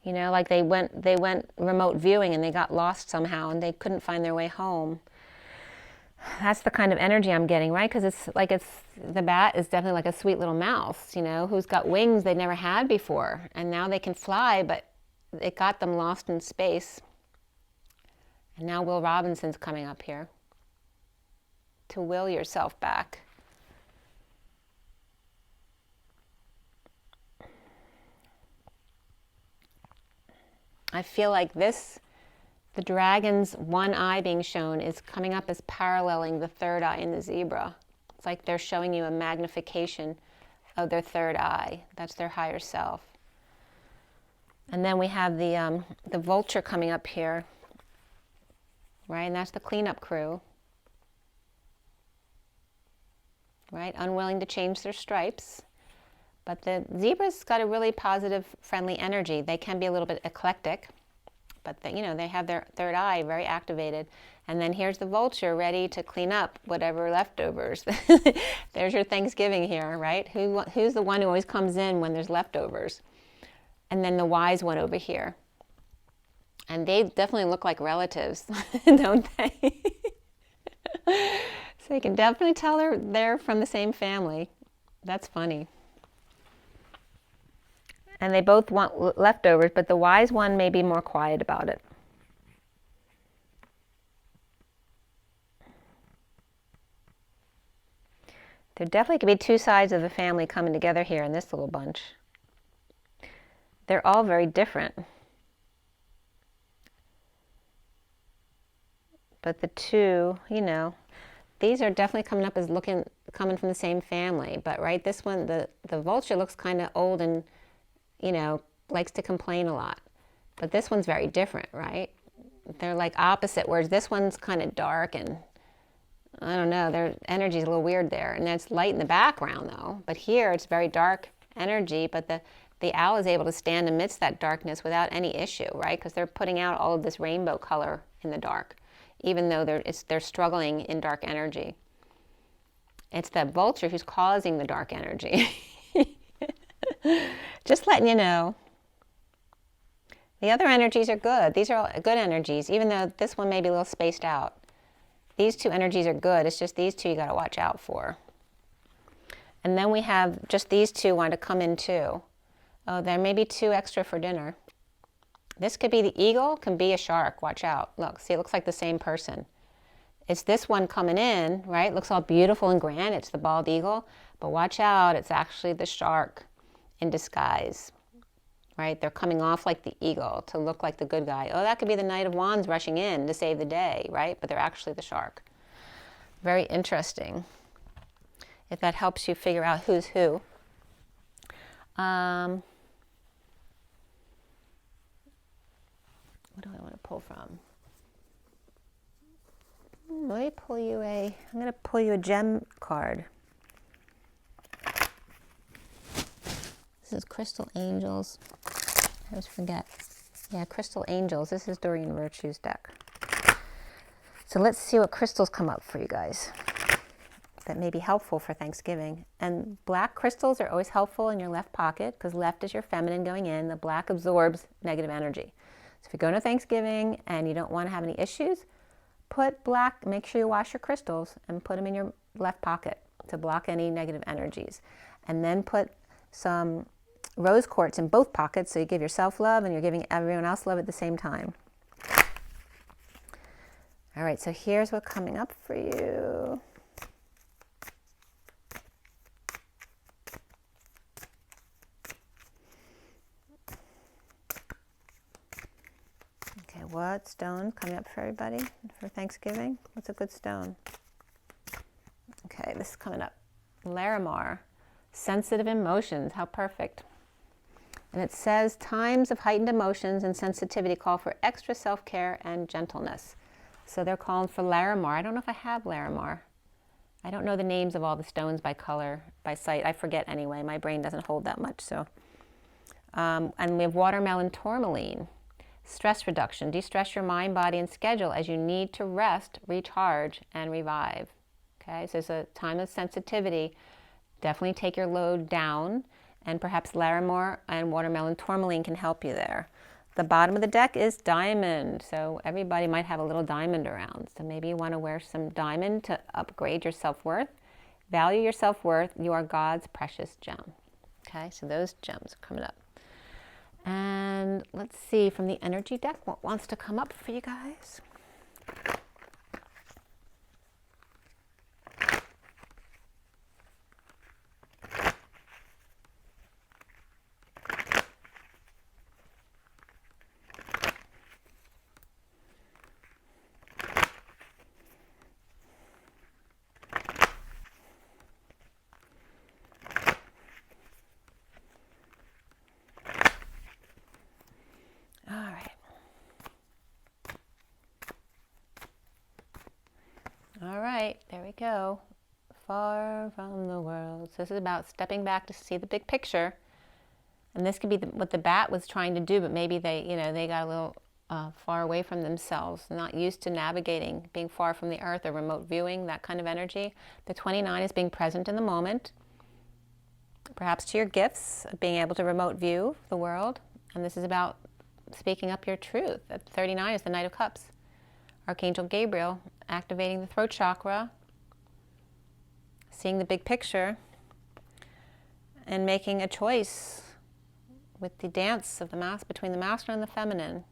[SPEAKER 1] You know, like they went remote viewing and they got lost somehow and they couldn't find their way home. That's the kind of energy I'm getting, right? Because the bat is definitely like a sweet little mouse, you know, who's got wings they never had before. And now they can fly, but it got them lost in space. And now Will Robinson's coming up here to will yourself back. I feel like the dragon's one eye being shown is coming up as paralleling the third eye in the zebra. It's like they're showing you a magnification of their third eye. That's their higher self. And then we have the vulture coming up here, right? And that's the cleanup crew, right? Unwilling to change their stripes. But the zebra's got a really positive, friendly energy. They can be a little bit eclectic, but they have their third eye very activated. And then here's the vulture ready to clean up whatever leftovers. There's your Thanksgiving here, right? Who's the one who always comes in when there's leftovers? And then the wise one over here. And they definitely look like relatives, don't they? So you can definitely tell they're from the same family. That's funny. And they both want leftovers, but the wise one may be more quiet about it. There definitely could be two sides of the family coming together here in this little bunch. They're all very different. But the two, you know, these are definitely coming up as coming from the same family. But right, this one, the vulture looks kind of old and, you know, likes to complain a lot. But this one's very different, right? They're like opposite, whereas this one's kind of dark and, I don't know, their energy's a little weird there. And it's light in the background though. But here it's very dark energy, but the owl is able to stand amidst that darkness without any issue, right? Because they're putting out all of this rainbow color in the dark, even though they're struggling in dark energy. It's that vulture who's causing the dark energy. Just letting you know. The other energies are good. These are all good energies, even though this one may be a little spaced out. These two energies are good. It's just these two you got to watch out for. And then we have just these two want to come in too. Oh, there may be two extra for dinner. This could be the eagle, can be a shark. Watch out. Look, see, it looks like the same person. It's this one coming in, right? Looks all beautiful and grand. It's the bald eagle. But watch out, it's actually the shark in disguise, right? They're coming off like the eagle to look like the good guy. Oh, that could be the Knight of Wands rushing in to save the day, right? But they're actually the shark. Very interesting. If that helps you figure out who's who. What do I want to pull from? Let me pull you I'm going to pull you a gem card. This is Crystal Angels. I always forget. Yeah, Crystal Angels. This is Doreen Virtue's deck. So let's see what crystals come up for you guys that may be helpful for Thanksgiving. And black crystals are always helpful in your left pocket because left is your feminine going in. The black absorbs negative energy. So if you're going to Thanksgiving and you don't want to have any issues, put black, make sure you wash your crystals and put them in your left pocket to block any negative energies. And then put some rose quartz in both pockets so you give yourself love and you're giving everyone else love at the same time. All right, so here's what's coming up for you. Okay, what stone coming up for everybody for Thanksgiving? What's a good stone? Okay, this is coming up. Larimar, sensitive emotions. How perfect. And it says, times of heightened emotions and sensitivity call for extra self-care and gentleness. So they're calling for Larimar. I don't know if I have Larimar. I don't know the names of all the stones by color, by sight. I forget anyway. My brain doesn't hold that much. So, and we have watermelon tourmaline. Stress reduction. De-stress your mind, body, and schedule as you need to rest, recharge, and revive. Okay, so it's a time of sensitivity. Definitely take your load down, and perhaps Larimar and watermelon tourmaline can help you there. The bottom of the deck is diamond, so everybody might have a little diamond around. So maybe you want to wear some diamond to upgrade your self-worth. Value your self-worth. You are God's precious gem. Okay, so those gems are coming up. And let's see from the energy deck what wants to come up for you guys. All right, there we go. Far from the world. So this is about stepping back to see the big picture. And this could be what the bat was trying to do, but maybe they got a little far away from themselves, not used to navigating, being far from the earth or remote viewing, that kind of energy. The 29 is being present in the moment, perhaps to your gifts, of being able to remote view the world. And this is about speaking up your truth. At 39 is the Knight of Cups. Archangel Gabriel, activating the throat chakra, seeing the big picture, and making a choice with the dance of the between the masculine and the feminine.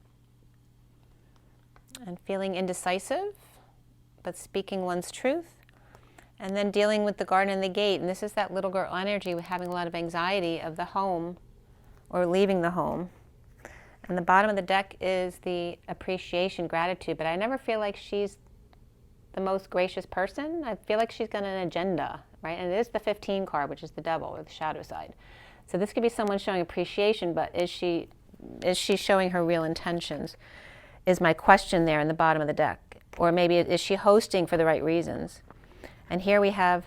[SPEAKER 1] And feeling indecisive, but speaking one's truth, And then dealing with the garden and the gate. And this is that little girl energy with having a lot of anxiety of the home or leaving the home. And the bottom of the deck is the appreciation, gratitude. But I never feel like she's the most gracious person. I feel like she's got an agenda, right? And it is the 15 card, which is the devil or the shadow side. So this could be someone showing appreciation, but is she showing her real intentions? Is my question there in the bottom of the deck. Or maybe is she hosting for the right reasons? And here we have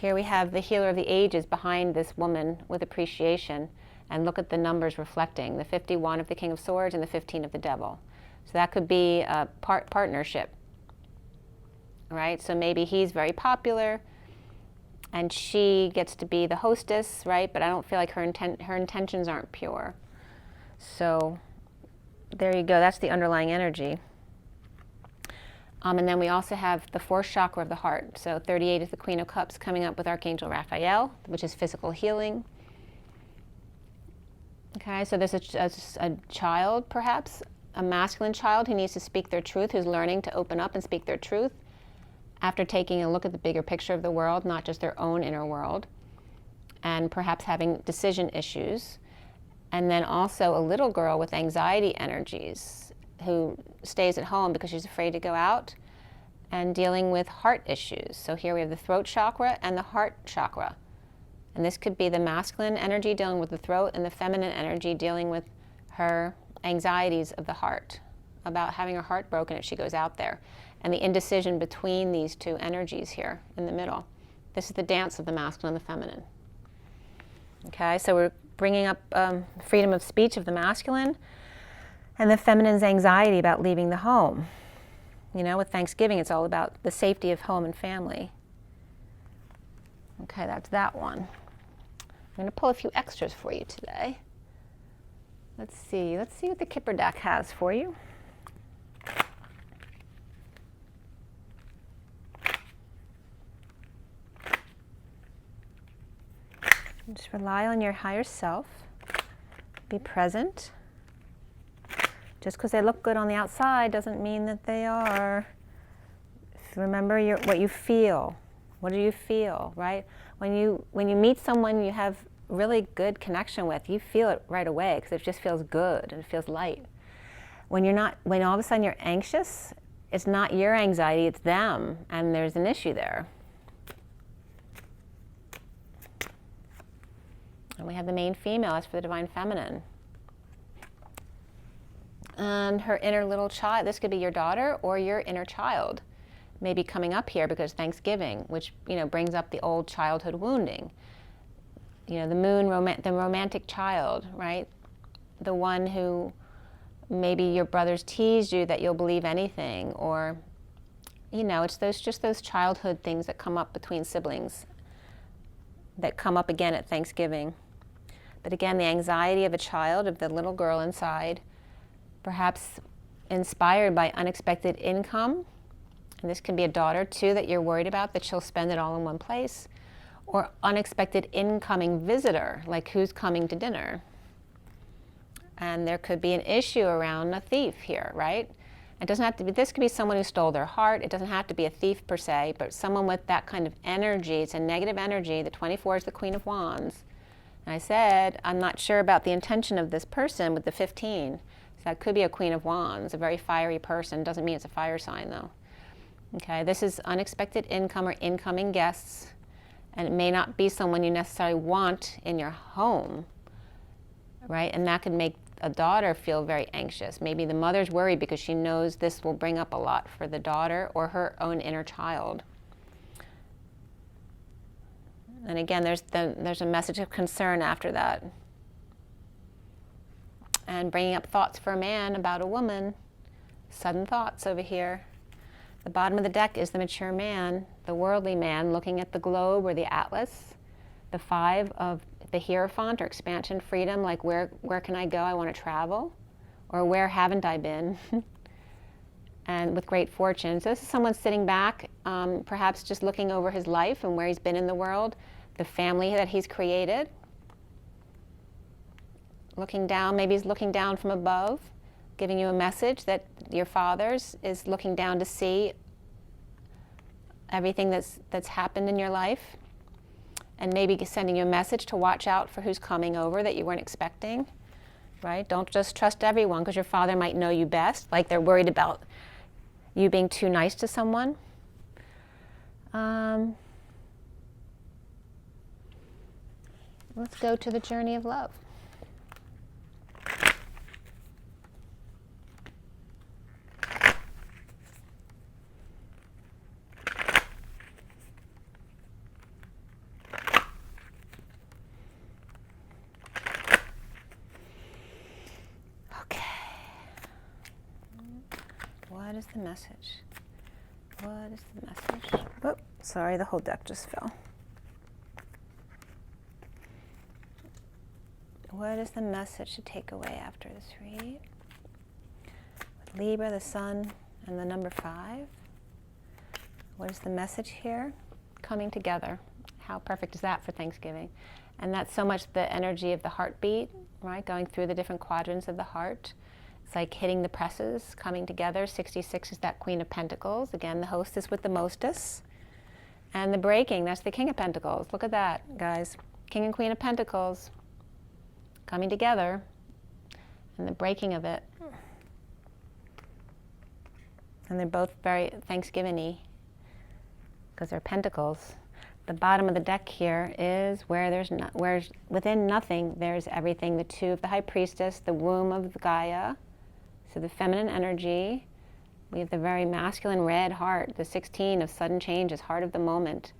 [SPEAKER 1] the healer of the ages behind this woman with appreciation. And look at the numbers reflecting, the 51 of the King of Swords and the 15 of the Devil. So that could be a partnership, right? So maybe he's very popular and she gets to be the hostess, right? But I don't feel like her intentions aren't pure. So there you go, that's the underlying energy. And then we also have the fourth chakra of the heart. So 38 is the Queen of Cups coming up with Archangel Raphael, which is physical healing. Okay, so there's a child, perhaps, a masculine child who needs to speak their truth, who's learning to open up and speak their truth after taking a look at the bigger picture of the world, not just their own inner world, and perhaps having decision issues. And then also a little girl with anxiety energies who stays at home because she's afraid to go out and dealing with heart issues. So here we have the throat chakra and the heart chakra. And this could be the masculine energy dealing with the throat and the feminine energy dealing with her anxieties of the heart, about having her heart broken if she goes out there, and the indecision between these two energies here in the middle. This is the dance of the masculine and the feminine. Okay, so we're bringing up freedom of speech of the masculine and the feminine's anxiety about leaving the home. You know, with Thanksgiving, it's all about the safety of home and family. Okay, that's that one. I'm going to pull a few extras for you today. Let's see what the Kipper deck has for you. Just rely on your higher self. Be present. Just because they look good on the outside doesn't mean that they are. Remember what you feel. What do you feel, right? When you meet someone you have really good connection with, you feel it right away because it just feels good and it feels light. When all of a sudden you're anxious, it's not your anxiety, it's them, and there's an issue there. And we have the main female, as for the divine feminine. And her inner little child, this could be your daughter or your inner child, maybe coming up here because Thanksgiving, which brings up the old childhood wounding. The moon, the romantic child, right? The one who maybe your brothers teased you that you'll believe anything, or it's those childhood things that come up between siblings that come up again at Thanksgiving. But again, the anxiety of a child, of the little girl inside, perhaps inspired by unexpected income. And this can be a daughter too that you're worried about, that she'll spend it all in one place, or unexpected incoming visitor, like who's coming to dinner. And there could be an issue around a thief here, right? It doesn't have to be, this could be someone who stole their heart. It doesn't have to be a thief per se, but someone with that kind of energy. It's a negative energy. The 24 is the Queen of Wands. And I said, I'm not sure about the intention of this person with the 15. So that could be a Queen of Wands, a very fiery person. Doesn't mean it's a fire sign though. Okay, this is unexpected income or incoming guests. And it may not be someone you necessarily want in your home, right? And that could make a daughter feel very anxious. Maybe the mother's worried because she knows this will bring up a lot for the daughter or her own inner child. And again, there's a message of concern after that. And bringing up thoughts for a man about a woman. Sudden thoughts over here. The bottom of the deck is the mature man, the worldly man, looking at the globe or the atlas. The 5 of the Hierophant or expansion, freedom, like where can I go? I want to travel. Or where haven't I been? And with great fortune. So this is someone sitting back, perhaps just looking over his life and where he's been in the world, the family that he's created. Looking down, maybe he's looking down from above, giving you a message that your father's is looking down to see everything that's happened in your life, and maybe sending you a message to watch out for who's coming over that you weren't expecting, right? Don't just trust everyone, because your father might know you best, like they're worried about you being too nice to someone. Let's go to the journey of love. What is the message? What is the message? Oh, sorry, the whole deck just fell. What is the message to take away after this read? With Libra, the Sun, and the number 5. What is the message here? Coming together. How perfect is that for Thanksgiving? And that's so much the energy of the heartbeat, right? Going through the different quadrants of the heart. It's like hitting the presses, coming together. 66 is that Queen of Pentacles. Again, the hostess with the mostess. And the breaking, that's the King of Pentacles. Look at that, guys. King and Queen of Pentacles coming together. And the breaking of it. And they're both very Thanksgiving-y, because they're pentacles. The bottom of the deck here is where within nothing, there's everything. The 2 of the High Priestess, the womb of the Gaia. So the feminine energy, we have the very masculine red heart, the 16 of sudden changes, heart of the moment,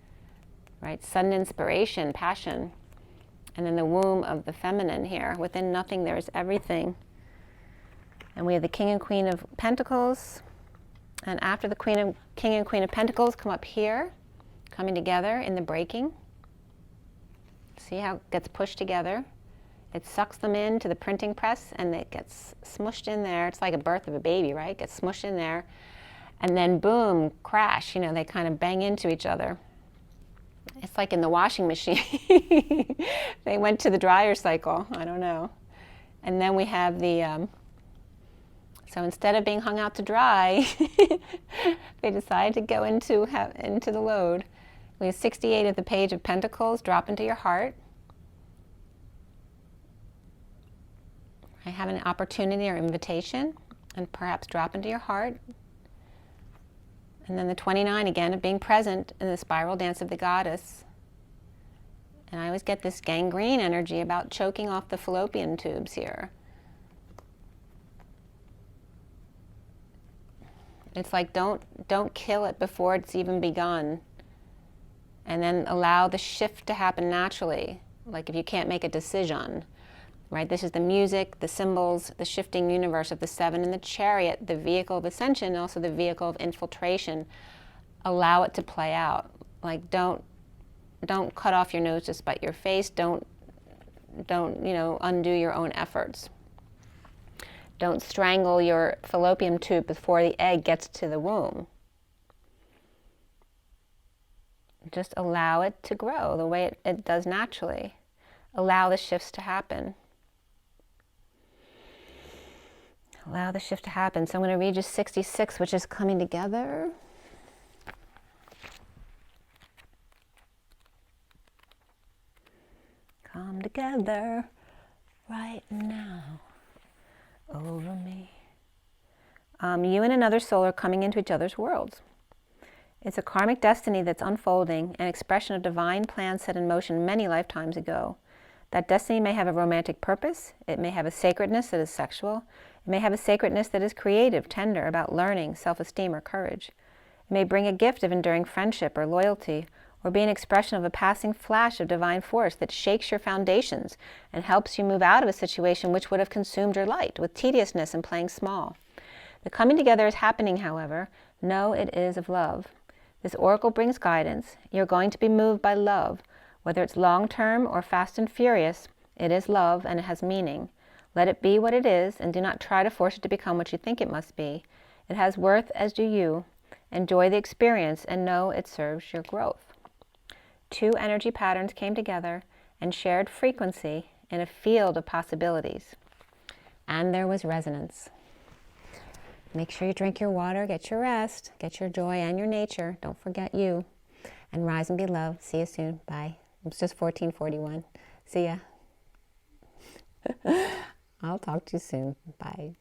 [SPEAKER 1] right? Sudden inspiration, passion. And then the womb of the feminine here. Within nothing, there is everything. And we have the King and Queen of Pentacles. And after the King and Queen of Pentacles come up here, coming together in the breaking. See how it gets pushed together? It sucks them into the printing press, and it gets smushed in there. It's like a birth of a baby, right? It gets smushed in there. And then boom, crash, they kind of bang into each other. It's like in the washing machine. They went to the dryer cycle, I don't know. And then we have the, so instead of being hung out to dry, they decided to go into the load. We have 68 of the Page of Pentacles, drop into your heart. I have an opportunity or invitation, and perhaps drop into your heart. And then the 29, again, of being present in the spiral dance of the goddess. And I always get this gangrene energy about choking off the fallopian tubes here. It's like, don't kill it before it's even begun. And then allow the shift to happen naturally. Like if you can't make a decision. Right? This is the music, the symbols, the shifting universe of the 7 and the Chariot, the vehicle of ascension, and also the vehicle of infiltration. Allow it to play out. Like don't cut off your nose to spite your face. Don't undo your own efforts. Don't strangle your fallopian tube before the egg gets to the womb. Just allow it to grow the way it does naturally. Allow the shifts to happen. Allow the shift to happen. So I'm going to read you 66, which is coming together. Come together right now over me. You and another soul are coming into each other's worlds. It's a karmic destiny that's unfolding, an expression of divine plans set in motion many lifetimes ago. That destiny may have a romantic purpose. It may have a sacredness that is sexual. It may have a sacredness that is creative, tender, about learning, self-esteem, or courage. It may bring a gift of enduring friendship or loyalty, or be an expression of a passing flash of divine force that shakes your foundations and helps you move out of a situation which would have consumed your light with tediousness and playing small. The coming together is happening, however. Know it is of love. This oracle brings guidance. You're going to be moved by love. Whether it's long-term or fast and furious, it is love and it has meaning. Let it be what it is, and do not try to force it to become what you think it must be. It has worth, as do you. Enjoy the experience and know it serves your growth. 2 energy patterns came together and shared frequency in a field of possibilities. And there was resonance. Make sure you drink your water, get your rest, get your joy and your nature. Don't forget you. And rise and be loved. See you soon. Bye. It's just 1441. See ya. I'll talk to you soon. Bye.